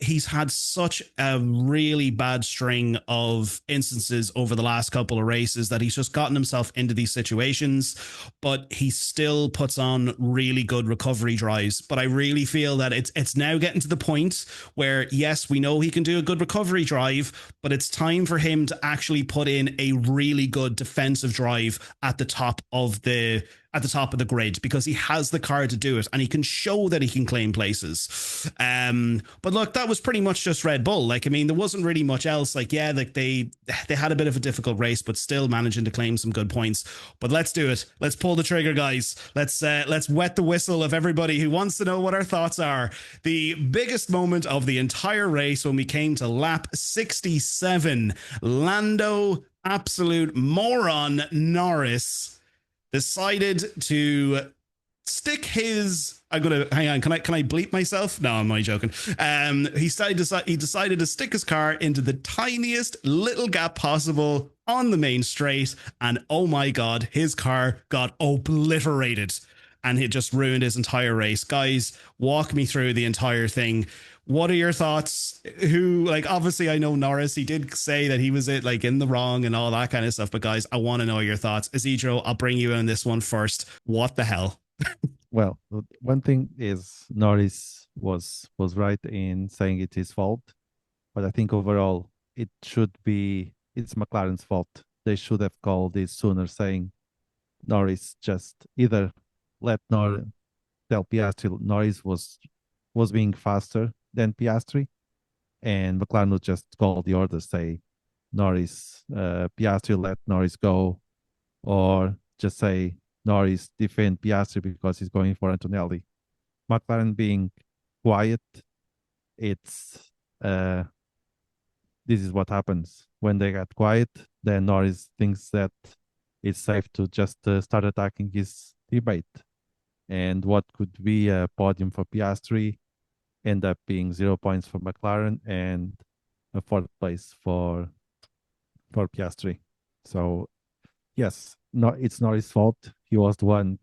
He's had such a really bad string of instances over the last couple of races that he's just gotten himself into these situations, but he still puts on really good recovery drives. But I really feel that it's now getting to the point where, yes, we know he can do a good recovery drive, but it's time for him to actually put in a really good defensive drive at the top of the grid, because he has the car to do it and he can show that he can claim places. But look, that was pretty much just Red Bull. Like, I mean, there wasn't really much else. Like, yeah, like they had a bit of a difficult race, but still managing to claim some good points. But let's do it. Let's pull the trigger, guys. Let's wet the whistle of everybody who wants to know what our thoughts are. The biggest moment of the entire race when we came to lap 67, Lando, absolute moron, Norris decided to stick his. I'm gonna hang on. Can I bleep myself? No, I'm only joking. He decided to stick his car into the tiniest little gap possible on the main straight, and oh my god, his car got obliterated, and it just ruined his entire race. Guys, walk me through the entire thing. What are your thoughts? Obviously I know Norris, he did say that he was in the wrong and all that kind of stuff, but guys, I want to know your thoughts. Isidro, I'll bring you in this one first. What the hell? Well, one thing is Norris was right in saying it's his fault, but I think overall it's McLaren's fault. They should have called this sooner, saying Norris just either let Norris tell Piastri Norris was being faster than Piastri, and McLaren would just call the order, say Norris, Piastri let Norris go, or just say Norris defend Piastri because he's going for Antonelli. McLaren being quiet, it's this is what happens when they get quiet. Then Norris thinks that it's safe to just start attacking his teammate, and what could be a podium for Piastri end up being 0 points for McLaren and a fourth place for Piastri. So yes, it's not his fault. He was the one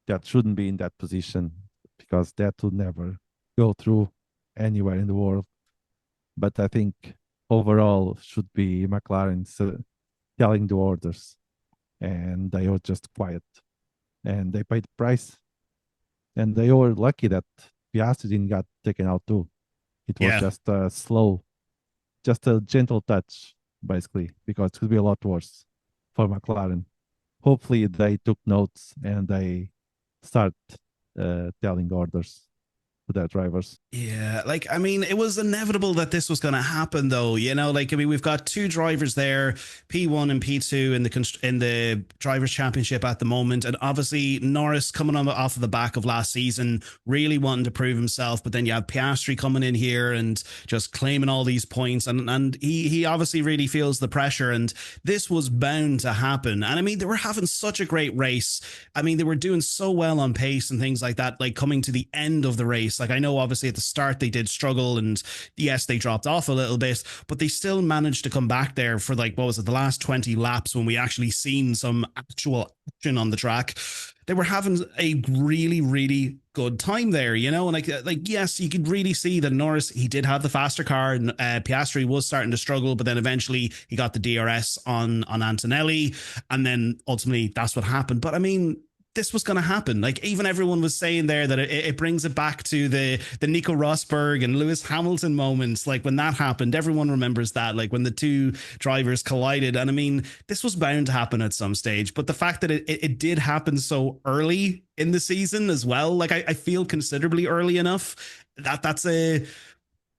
that shouldn't be in that position, because that would never go through anywhere in the world. But I think overall should be McLaren's telling the orders, and they were just quiet, and they paid the price, and they were lucky that Piastri didn't get taken out too. It was just a slow, just a gentle touch, basically, because it could be a lot worse for McLaren. Hopefully they took notes and they start telling orders to their drivers. Yeah, I mean, it was inevitable that this was going to happen, though. We've got two drivers there, P1 and P2 in the Drivers' Championship at the moment, and obviously Norris coming off of the back of last season, really wanting to prove himself. But then you have Piastri coming in here and just claiming all these points, and he obviously really feels the pressure, and this was bound to happen. And I mean, they were having such a great race. I mean, they were doing so well on pace and things like that. Like coming to the end of the race, Like, I know obviously at the start they did struggle, and yes, they dropped off a little bit, but they still managed to come back there for like, what was it, the last 20 laps when we actually seen some actual action on the track. They were having a really, really good time there, you know, and like yes, you could really see that Norris, he did have the faster car, and Piastri was starting to struggle, but then eventually he got the DRS on Antonelli, and then ultimately that's what happened. But I mean, this was going to happen. Like, even everyone was saying there that it brings it back to the Nico Rosberg and Lewis Hamilton moments. Like, when that happened, everyone remembers that, like when the two drivers collided. And I mean, this was bound to happen at some stage, but the fact that it did happen so early in the season as well, like I feel considerably early enough that's a,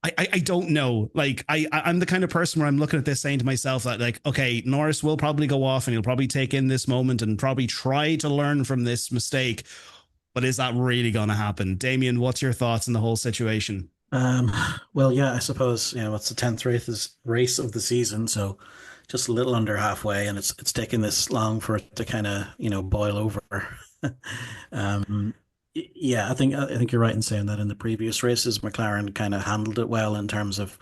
I don't know. Like, I'm the kind of person where I'm looking at this saying to myself that, like, okay, Norris will probably go off and he'll probably take in this moment and probably try to learn from this mistake. But is that really going to happen? Damien, what's your thoughts on the whole situation? Well, yeah, I suppose, it's the 10th race of the season. So just a little under halfway, and it's taken this long for it to kind of, boil over. Yeah, I think you're right in saying that in the previous races, McLaren kind of handled it well in terms of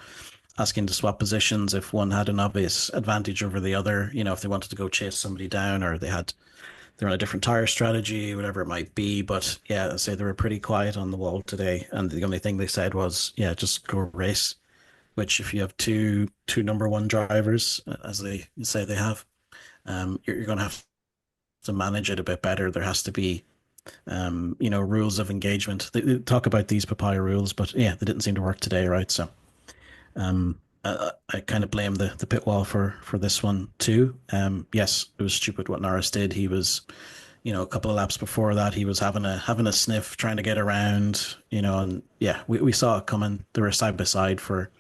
asking to swap positions if one had an obvious advantage over the other. If they wanted to go chase somebody down, or they're on a different tire strategy, whatever it might be. But yeah, I say they were pretty quiet on the wall today, and the only thing they said was, yeah, just go race. Which, if you have two number one drivers, as they say they have, you're going to have to manage it a bit better. There has to be rules of engagement. They talk about these papaya rules, but yeah, they didn't seem to work today, right? So I kind of blame the pit wall for this one too. Yes, it was stupid what Norris did. He was, a couple of laps before that, he was having a sniff, trying to get around, and yeah, we saw it coming. They were side by side for,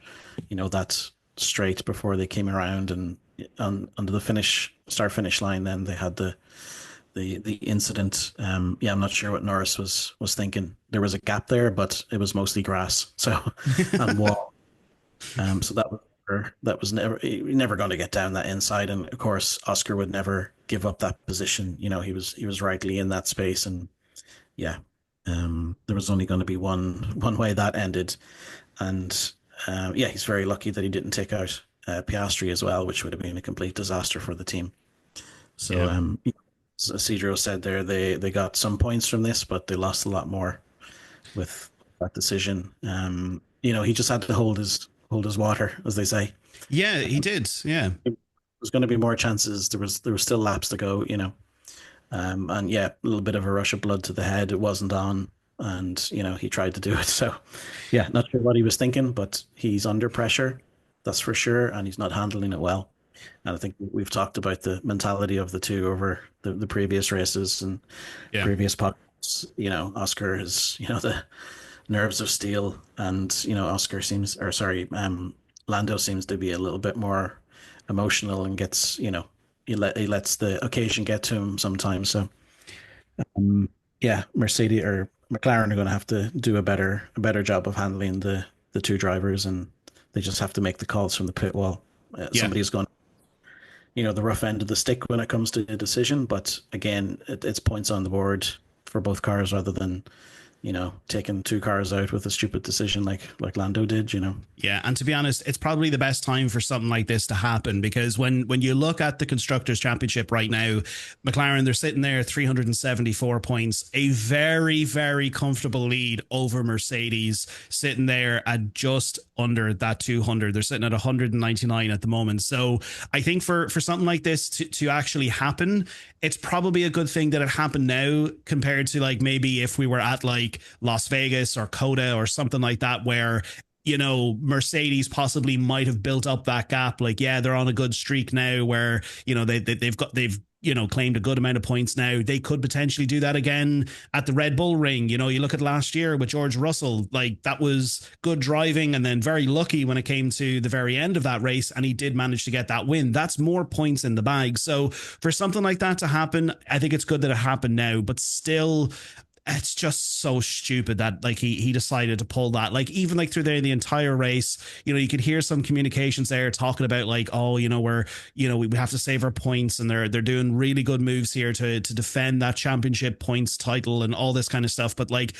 that straight before they came around, and under the start finish line, then they had the incident. I'm not sure what Norris was thinking. There was a gap there, but it was mostly grass, and wall. So that was never going to get down that inside. And of course, Oscar would never give up that position. He was rightly in that space, and yeah, there was only going to be one way that ended. And he's very lucky that he didn't take out Piastri as well, which would have been a complete disaster for the team. So as Cedro said there, they got some points from this, but they lost a lot more with that decision. He just had to hold his water, as they say. Yeah, he did. Yeah, there's going to be more chances. There was still laps to go. And yeah, a little bit of a rush of blood to the head. It wasn't on, and he tried to do it. So yeah, not sure what he was thinking, but he's under pressure, that's for sure, and he's not handling it well. And I think we've talked about the mentality of the two over the previous races and previous podcasts. Oscar is, the nerves of steel, and, Lando seems to be a little bit more emotional and gets, he lets the occasion get to him sometimes. So, Mercedes or McLaren are going to have to do a better job of handling the two drivers, and they just have to make the calls from the pit wall. Somebody's going the rough end of the stick when it comes to a decision, but again, it's points on the board for both cars rather than taking two cars out with a stupid decision like Lando did. Yeah, and to be honest, it's probably the best time for something like this to happen, because when you look at the Constructors' Championship right now, McLaren, they're sitting there 374 points, a very, very comfortable lead over Mercedes, sitting there at just under that 200. They're sitting at 199 at the moment. So I think for something like this to actually happen, it's probably a good thing that it happened now, compared to like maybe if we were at like Las Vegas or Coda or something like that, where Mercedes possibly might have built up that gap. Like, yeah, they're on a good streak now where they've claimed a good amount of points now. They could potentially do that again at the Red Bull ring. You look at last year with George Russell, like that was good driving and then very lucky when it came to the very end of that race, and he did manage to get that win. That's more points in the bag. So for something like that to happen, I think it's good that it happened now, but still, it's just so stupid that like he decided to pull that. Like, even like through the entire race, you could hear some communications there talking about like, oh, we have to save our points, and they're doing really good moves here to defend that championship points title and all this kind of stuff. But like,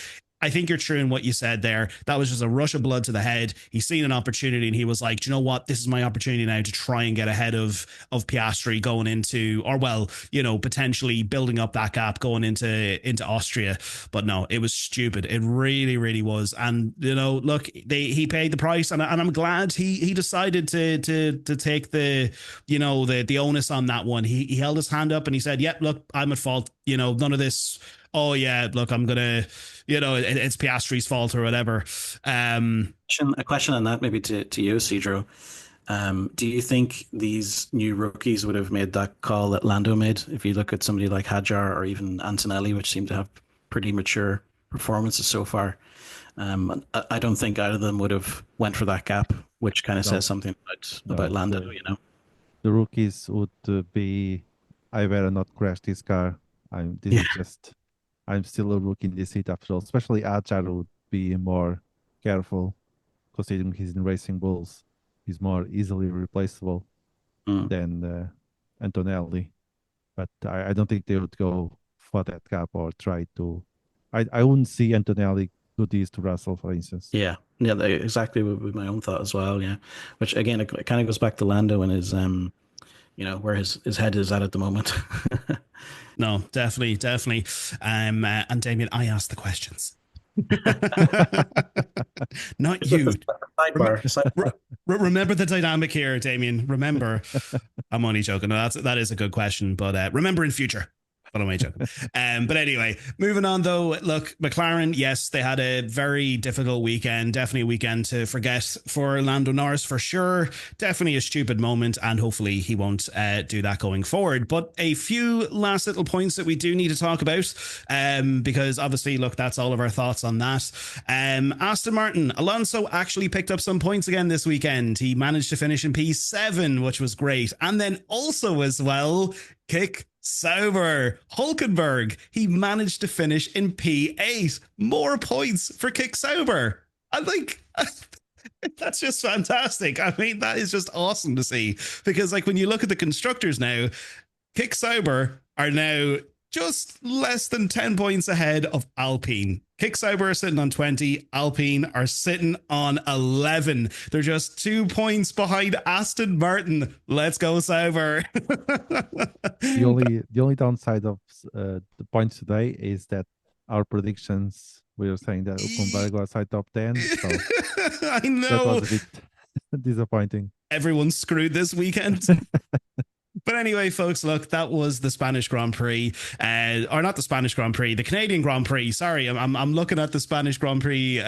I think you're true in what you said there. That was just a rush of blood to the head. He's seen an opportunity and he was like, do you know what? This is my opportunity now to try and get ahead of Piastri going into, or well, you know, potentially building up that gap going into Austria. But no, it was stupid. It really, really was. And, you know, look, he paid the price, and I'm glad he decided to take the, you know, the onus on that one. He held his hand up and he said, yep, look, I'm at fault. You know, none of this, oh yeah, look, I'm gonna, you know, it's Piastri's fault or whatever. A question on that, maybe to you, Cedro. Do you think these new rookies would have made that call that Lando made? If you look at somebody like Hadjar or even Antonelli, which seem to have pretty mature performances so far, I don't think either of them would have went for that gap, which kind of says something about Lando, you know. The rookies would be, I better not crash this car. I'm still a rookie in this seat after all. Especially Hadjar would be more careful, considering he's in Racing Bulls. He's more easily replaceable than Antonelli. But I don't think they would go for that gap or try to. I wouldn't see Antonelli do this to Russell, for instance. Yeah, exactly with my own thought as well. Yeah, which again, it kind of goes back to Lando and his, you know, where his head is at the moment. No, definitely. And Damien, I asked the questions. Not you. Remember the dynamic here, Damien. Remember, I'm only joking. That is a good question, but remember in future. What am I joking? But anyway, moving on though. Look, McLaren, yes, they had a very difficult weekend. Definitely a weekend to forget for Lando Norris for sure. Definitely a stupid moment, and hopefully he won't do that going forward. But a few last little points that we do need to talk about, because obviously, look, that's all of our thoughts on that. Aston Martin, Alonso actually picked up some points again this weekend. He managed to finish in P7, which was great. And then also as well, Kick Sauber, Hulkenberg, he managed to finish in P8. More points for Kick Sauber. I think that's just fantastic. I mean, that is just awesome to see, because like when you look at the constructors now, Kick Sauber are now just less than 10 points ahead of Alpine. Kick Sauber are sitting on 20. Alpine are sitting on 11. They're just 2 points behind Aston Martin. Let's go, Sauber. The only downside of the points today is that our predictions, we were saying that Hulkenberg was outside top 10. So I know. That was a bit disappointing. Everyone's screwed this weekend. But anyway, folks, look, that was the Spanish Grand Prix, or not the Spanish Grand Prix, the Canadian Grand Prix. Sorry, I'm looking at the Spanish Grand Prix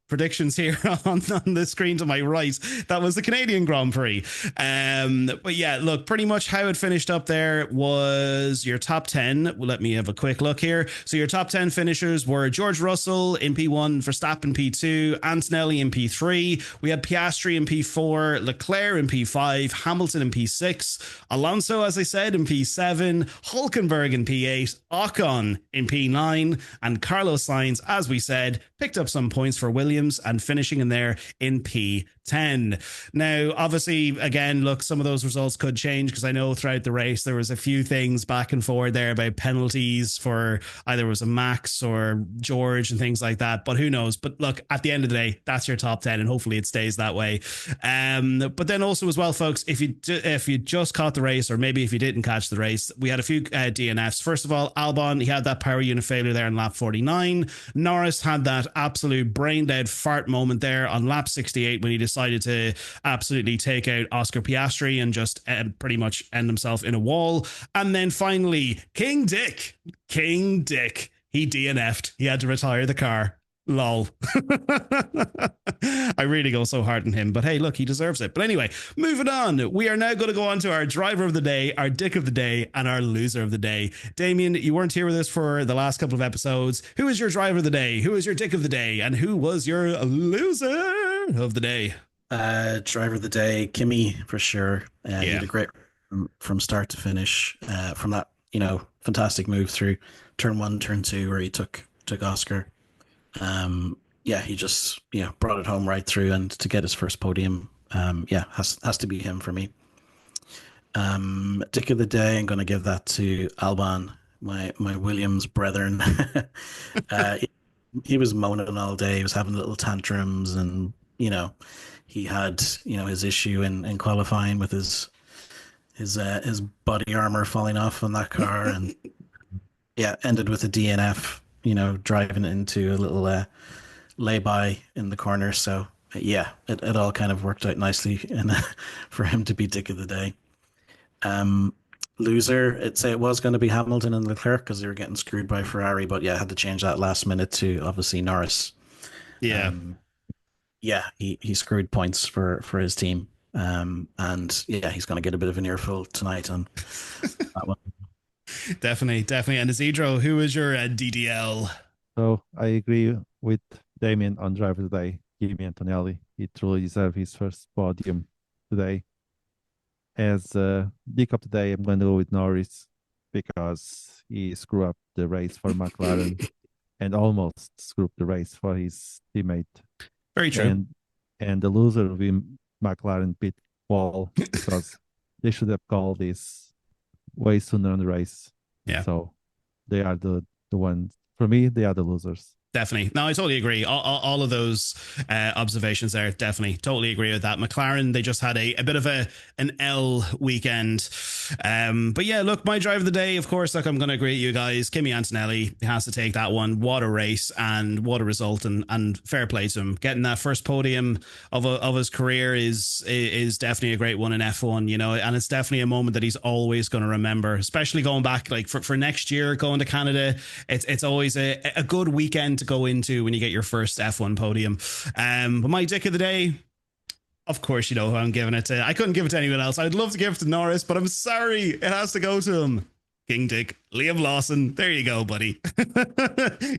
predictions here on the screen to my right. That was the Canadian Grand Prix. But yeah, look, pretty much how it finished up there was your top 10. Well, let me have a quick look here. So your top 10 finishers were George Russell in P1, Verstappen P2, Antonelli in P3. We had Piastri in P4, Leclerc in P5, Hamilton in P6, Alonso, as I said, in P7, Hulkenberg in P8, Ocon in P9, and Carlos Sainz, as we said, picked up some points for Williams and finishing in there in P10. Now, obviously, again, look, some of those results could change, because I know throughout the race there was a few things back and forth there about penalties for either it was a Max or George and things like that, but who knows. But look, at the end of the day, that's your top 10, and hopefully it stays that way. But then also as well, folks, if you just caught the race, or maybe if you didn't catch the race, we had a few DNFs. First of all, Albon, he had that power unit failure there in lap 49. Norris had that absolute brain dead fart moment there on lap 68 when he decided to absolutely take out Oscar Piastri and just pretty much end himself in a wall. And then finally, King Dick, he DNF'd. He had to retire the car. Lol. I really go so hard on him, but hey, look, he deserves it. But anyway, moving on. We are now going to go on to our driver of the day, our dick of the day, and our loser of the day. Damien, you weren't here with us for the last couple of episodes. Who is your driver of the day? Who is your dick of the day? And who was your loser of the day? Driver of the day, Kimi, for sure. He had a great from start to finish, from that, fantastic move through turn 1, turn 2, where he took Oscar. He just brought it home right through, and to get his first podium, has to be him for me. Dick of the day, I'm going to give that to Albon, my Williams brethren. he was moaning all day. He was having little tantrums, and he had his issue in qualifying with his body armor falling off on that car, and yeah, ended with a DNF. Driving into a little lay-by in the corner. So yeah, it all kind of worked out nicely, and for him to be dick of the day. Loser, it was going to be Hamilton and Leclerc because they were getting screwed by Ferrari, but yeah, had to change that last minute to obviously Norris. Yeah. Yeah, he screwed points for his team. And yeah, he's going to get a bit of an earful tonight on that one. Definitely. And Isidro, who is your DDL? So I agree with Damien on driver today, Kimi Antonelli. He truly deserved his first podium today. As Dick of the day, I'm going to go with Norris because he screwed up the race for McLaren and almost screwed the race for his teammate. Very true. And the loser will be McLaren pit wall because they should have called this way sooner in the race. Yeah. So they are the ones. For me, they are the losers. Definitely. No, I totally agree. All of those observations there, definitely. Totally agree with that. McLaren, they just had a bit of an L weekend. But yeah, look, my drive of the day, of course, like I'm going to agree with you guys. Kimi Antonelli has to take that one. What a race and what a result, and fair play to him. Getting that first podium of his career is definitely a great one in F1, and it's definitely a moment that he's always going to remember, especially going back like for next year, going to Canada. It's always a good weekend to go into when you get your first F1 podium. But my dick of the day, of course, you know who I'm giving it to. I couldn't give it to anyone else. I'd love to give it to Norris, but I'm sorry, it has to go to him. King Dick, Liam Lawson. There you go, buddy.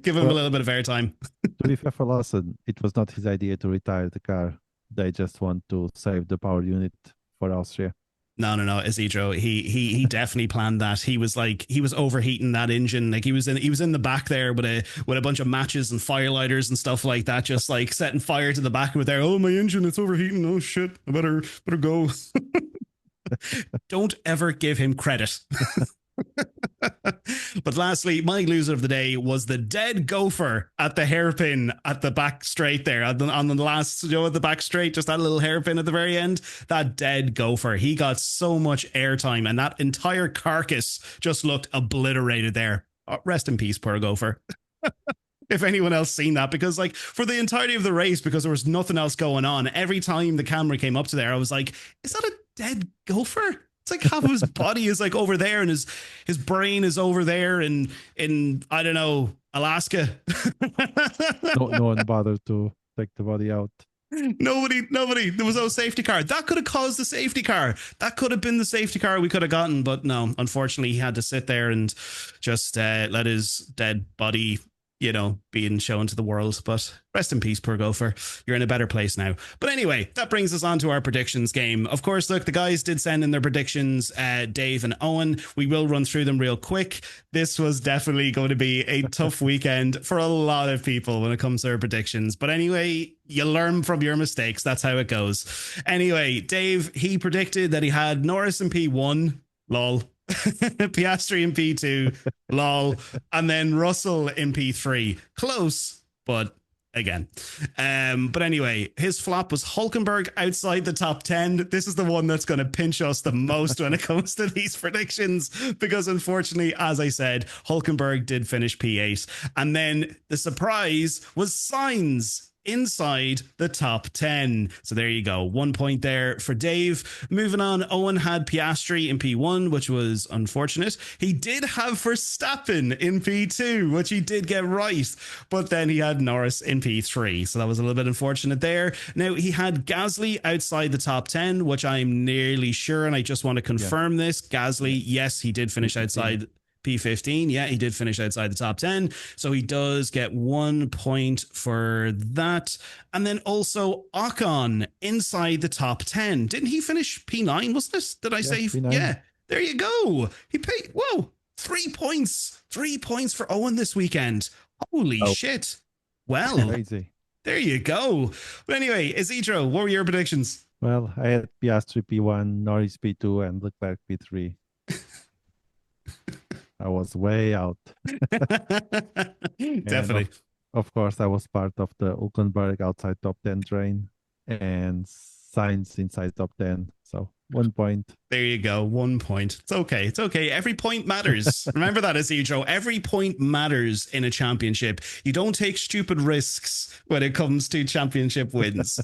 Give him a little bit of airtime. To be fair for Lawson, it was not his idea to retire the car. They just want to save the power unit for Austria. No, Isidro. He definitely planned that. He was overheating that engine. Like he was in the back there with a bunch of matches and firelighters and stuff like that, just like setting fire to the back of it there. Oh, my engine, it's overheating. Oh shit, I better go. Don't ever give him credit. But lastly, my loser of the day was the dead gopher at the hairpin at the back straight there on the last, at the back straight, just that little hairpin at the very end. That dead gopher, he got so much airtime, and that entire carcass just looked obliterated there. Rest in peace, poor gopher. If anyone else seen that, because like for the entirety of the race, because there was nothing else going on, every time the camera came up to there, I was like, is that a dead gopher? It's like half of his body is like over there, and his brain is over there in I don't know, Alaska. No one bothered to take the body out. Nobody. There was no safety car. That could have caused the safety car. That could have been the safety car we could have gotten, but no. Unfortunately, he had to sit there and just let his dead body, being shown to the world. But rest in peace, poor gopher. You're in a better place now. But anyway, that brings us on to our predictions game. Of course, look, the guys did send in their predictions, Dave and Owen. We will run through them real quick. This was definitely going to be a tough weekend for a lot of people when it comes to our predictions. But anyway, you learn from your mistakes. That's how it goes. Anyway, Dave, he predicted that he had Norris in P1. Lol. Piastri in P2, lol, and then Russell in P3. Close, but again. But anyway, his flop was Hülkenberg outside the top 10. This is the one that's going to pinch us the most when it comes to these predictions, because unfortunately, as I said, Hülkenberg did finish P8. And then the surprise was Sainz inside the top 10. So there you go. 1 point there for Dave. Moving on, Owen had Piastri in P1, which was unfortunate. He did have Verstappen in P2, which he did get right, but then he had Norris in P3. So that was a little bit unfortunate there. Now, he had Gasly outside the top 10, which I'm nearly sure, and I just want to confirm this. Gasly, yes, he did finish outside P15. Yeah, he did finish outside the top 10. So he does get 1 point for that. And then also Ocon inside the top 10. Didn't he finish P9? Wasn't it? Did I say? P9. Yeah, there you go. He paid, 3 points. 3 points for Owen this weekend. Holy shit. Well, crazy. There you go. But anyway, Isidro, what were your predictions? Well, I had Piastri P1, Norris P2, and Leclerc P3. I was way out. Definitely. Of course, I was part of the Hulkenberg outside top 10 train and Sainz inside top 10. So 1 point. There you go. 1 point. It's okay. It's okay. Every point matters. Remember that, Isidro. Every point matters in a championship. You don't take stupid risks when it comes to championship wins.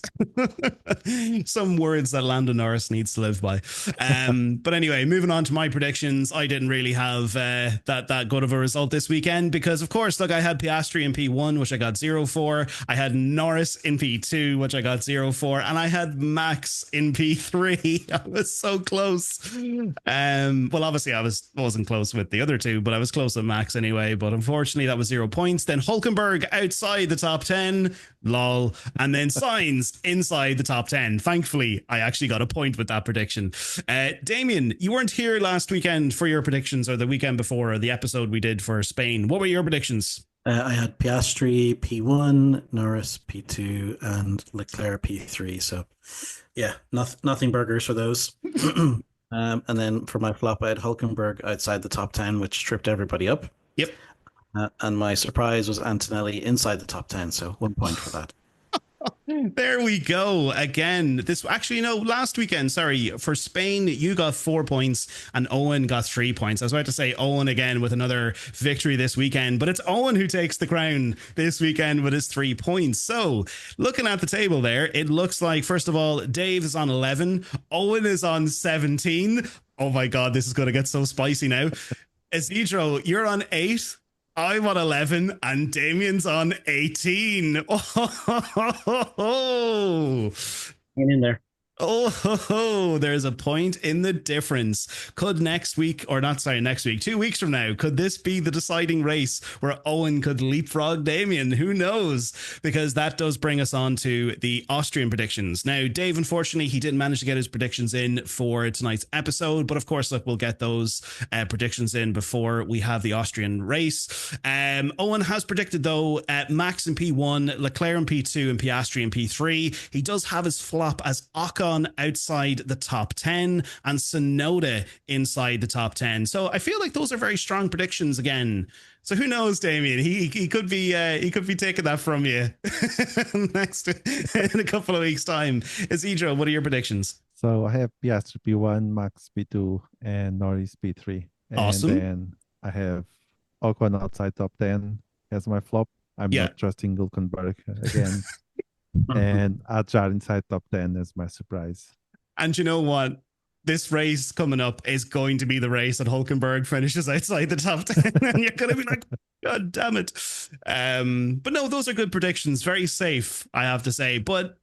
Some words that Lando Norris needs to live by. But anyway, moving on to my predictions. I didn't really have that good of a result this weekend because, of course, look, I had Piastri in P1, which I got 0 for. I had Norris in P2, which I got 0 for. And I had Max in P3. I was so close. Well, obviously I wasn't close with the other two, but I was close with Max anyway. But unfortunately, that was 0 points. Then Hulkenberg outside the top 10, lol, and then Sainz inside the top 10. Thankfully, I actually got a point with that prediction. Damien, you weren't here last weekend for your predictions, or the weekend before, or the episode we did for Spain. What were your predictions? I had Piastri P1, Norris P2, and Leclerc P3. So, yeah, nothing burgers for those. And then for my flop, I had Hulkenberg outside the top 10, which tripped everybody up. Yep. And my surprise was Antonelli inside the top 10. So 1 point for that. There we go again. Last weekend, sorry, for Spain, you got 4 points and Owen got 3 points. I was about to say Owen again with another victory this weekend, but it's Owen who takes the crown this weekend with his 3 points. So looking at the table there, it looks like, first of all, Dave is on 11. Owen is on 17. Oh my God, this is going to get so spicy now. Isidro, you're on 8. I'm on 11 and Damien's on 18. Oh, Hang in there. Oh, there's a point in the difference. Could next week, 2 weeks from now, could this be the deciding race where Owen could leapfrog Damien? Who knows? Because that does bring us on to the Austrian predictions. Now, Dave, unfortunately, he didn't manage to get his predictions in for tonight's episode, but of course, look, we'll get those predictions in before we have the Austrian race. Owen has predicted, though, Max in P1, Leclerc in P2, and Piastri in P3. He does have his flop as Ocon outside the top 10 and Tsunoda inside the top 10. So I feel like those are very strong predictions again. So who knows, Damien? He could be taking that from you next in a couple of weeks' time. Isidro, what are your predictions? So I have Piastri P1, Max P2, and Norris P3. And awesome. Then I have Ocon outside top 10 as my flop. I'm not trusting Hulkenberg again. And Adjar inside top 10 as my surprise. And you know what? This race coming up is going to be the race that Hulkenberg finishes outside the top 10. And you're going to be like, God damn it. But no, those are good predictions. Very safe, I have to say. But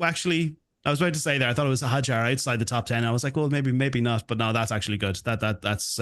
actually, I was about to say there, I thought it was Hadjar outside the top 10. I was like, well, maybe not. But no, that's actually good. That's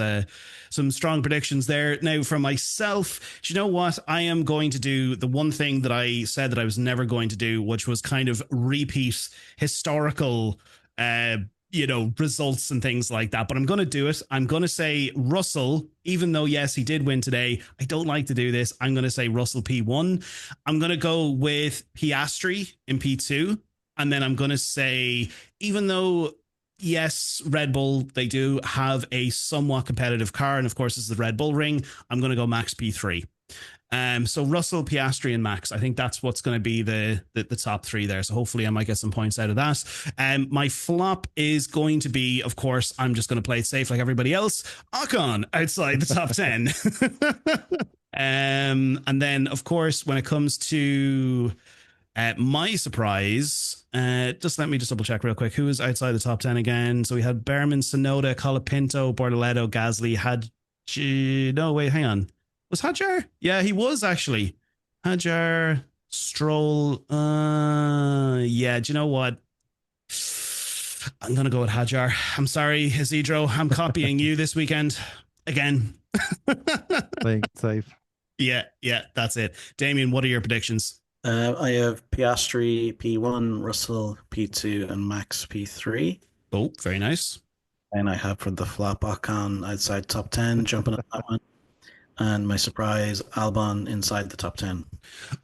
some strong predictions there. Now, for myself, do you know what? I am going to do the one thing that I said that I was never going to do, which was kind of repeat historical results and things like that. But I'm going to do it. I'm going to say Russell, even though, yes, he did win today. I don't like to do this. I'm going to say Russell P1. I'm going to go with Piastri in P2. And then I'm going to say, even though, yes, Red Bull, they do have a somewhat competitive car. And of course, this is the Red Bull ring. I'm going to go Max P3. So Russell, Piastri, and Max. I think that's what's going to be the top 3 there. So hopefully I might get some points out of that. My flop is going to be, of course, I'm just going to play it safe like everybody else. Ocon outside the top 10. And then, of course, when it comes to my surprise, just let me double check real quick. Who is outside the top 10 again? So we had Behrman, Tsunoda, Colapinto, Bortoleto, Gasly, no, wait, hang on. Was Hadjar? Yeah, he was actually. Hadjar, Stroll. Yeah, do you know what? I'm going to go with Hadjar. I'm sorry, Isidro. I'm copying you this weekend again. Playing it safe. Yeah, that's it. Damien, what are your predictions? I have Piastri P1, Russell P2, and Max P3. Oh, very nice. And I have for the flop Ocon outside top 10, jumping on that one. And my surprise, Albon inside the top 10.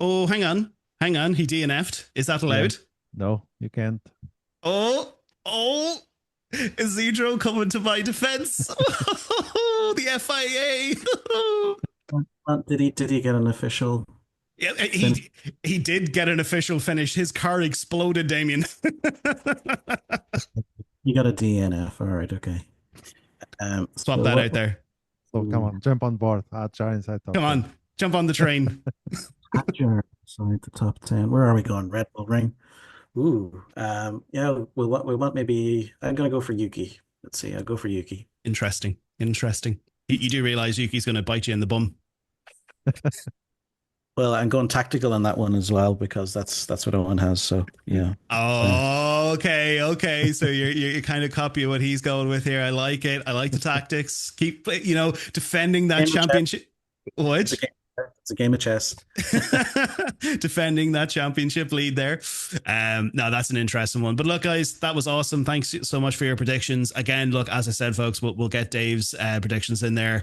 Oh, hang on. He DNF'd. Is that allowed? No, you can't. Oh, Isidro coming to my defense. The FIA. Did he get an official? Yeah, he did get an official finish. His car exploded, Damien. He got a DNF. All right, okay. Swap that out there. So come on, jump on board. Jar inside top Come 10. on, jump on the train. Jar inside the top 10. Where are we going? Red Bull Ring. Ooh, yeah. We want maybe. I'm gonna go for Yuki. Let's see. I'll go for Yuki. Interesting. You do realize Yuki's going to bite you in the bum. Well, I'm going tactical on that one as well because that's what Owen has. So yeah. Oh, okay. So you're kind of copying what he's going with here. I like it. I like the tactics. Keep defending that championship. What? It's a game of chess. Defending that championship lead there. No, that's an interesting one. But look, guys, that was awesome. Thanks so much for your predictions. Again, look, as I said, folks, we'll get Dave's predictions in there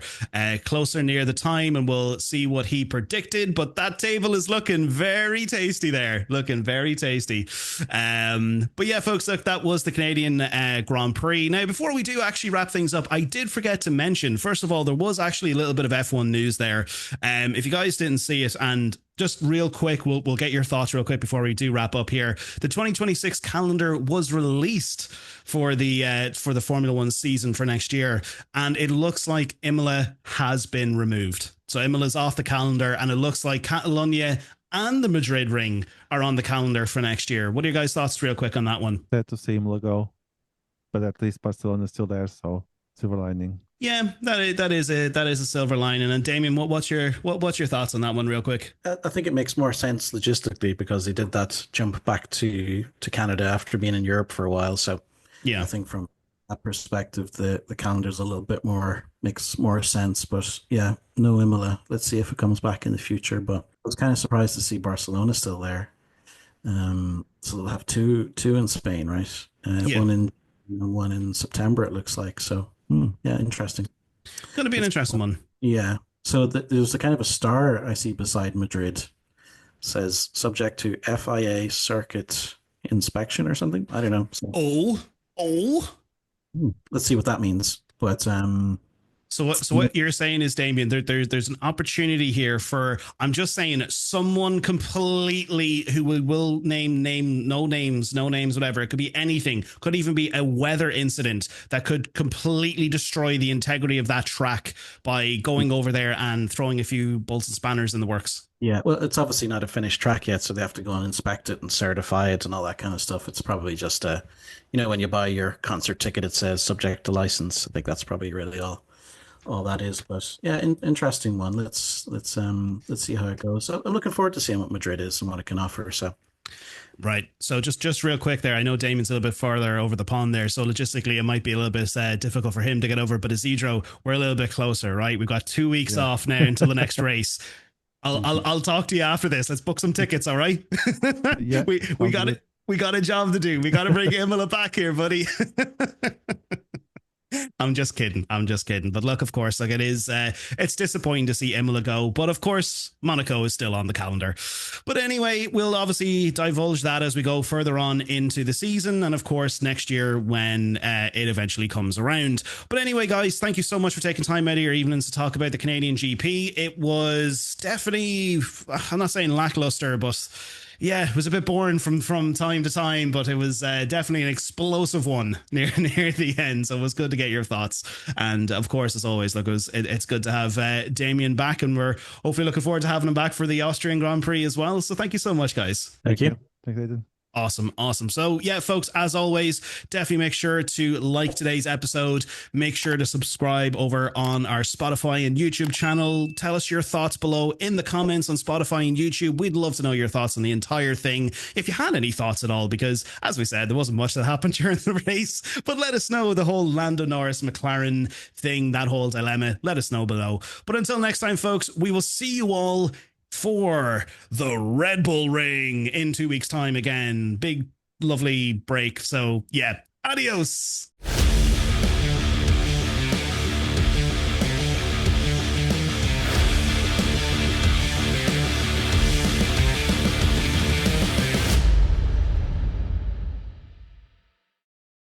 closer near the time, and we'll see what he predicted. But that table is looking very tasty there. Looking very tasty. But yeah, folks, look, that was the Canadian Grand Prix. Now, before we do actually wrap things up, I did forget to mention, first of all, there was actually a little bit of F1 news there. If you guys didn't see it, and just real quick, we'll get your thoughts real quick before we do wrap up here. The 2026 calendar was released for the Formula One season for next year, and it looks like Imola has been removed. So Imola's off the calendar, and it looks like Catalonia and the Madrid Ring are on the calendar for next year. What are your guys' thoughts real quick on that one? Sad to see Imola go, but at least Barcelona is still there, so silver lining. Yeah, that is a silver lining. And Damien, what's your thoughts on that one, real quick? I think it makes more sense logistically because they did that jump back to Canada after being in Europe for a while. So yeah, I think from that perspective, the calendar's a little bit makes more sense. But yeah, no Imola. Let's see if it comes back in the future. But I was kind of surprised to see Barcelona still there. So they'll have two in Spain, right? Yeah. One in September, it looks like. So. Yeah, interesting. Going to be an interesting one. Yeah. So there's a kind of a star I see beside Madrid. It says subject to FIA circuit inspection or something. I don't know. So, let's see what that means. But So what you're saying is, Damien, there's an opportunity here for, I'm just saying, someone completely who will name no names, whatever. It could be anything. Could even be a weather incident that could completely destroy the integrity of that track by going over there and throwing a few bolts and spanners in the works. Yeah, well, it's obviously not a finished track yet, so they have to go and inspect it and certify it and all that kind of stuff. It's probably just when you buy your concert ticket, it says subject to license. I think that's probably really all that is. But yeah, interesting one. Let's see how it goes. I'm looking forward to seeing what Madrid is and what it can offer. So right. So just real quick there, I know Damien's a little bit farther over the pond there, so logistically it might be a little bit difficult for him to get over, but Isidro, we're a little bit closer, right? We've got 2 weeks off now until the next race. I'll talk to you after this. Let's book some tickets, all right? Yeah, we got a job to do. We got to bring Imola back here, buddy. I'm just kidding. But look, of course, like it's disappointing to see Imola go. But of course, Monaco is still on the calendar. But anyway, we'll obviously divulge that as we go further on into the season. And of course, next year when it eventually comes around. But anyway, guys, thank you so much for taking time out of your evenings to talk about the Canadian GP. It was definitely, I'm not saying lackluster, but yeah, it was a bit boring from time to time, but it was definitely an explosive one near the end. So it was good to get your thoughts. And of course, as always, look, it's good to have Damien back, and we're hopefully looking forward to having him back for the Austrian Grand Prix as well. So thank you so much, guys. Thank you. Thanks, Aidan. Awesome. So yeah, folks, as always, definitely make sure to like today's episode. Make sure to subscribe over on our Spotify and YouTube channel. Tell us your thoughts below in the comments on Spotify and YouTube. We'd love to know your thoughts on the entire thing, if you had any thoughts at all, because as we said, there wasn't much that happened during the race. But let us know the whole Lando Norris McLaren thing, that whole dilemma. Let us know below. But until next time, folks, we will see you all for the Red Bull Ring in 2 weeks' time again. Big, lovely break. So, yeah, adios.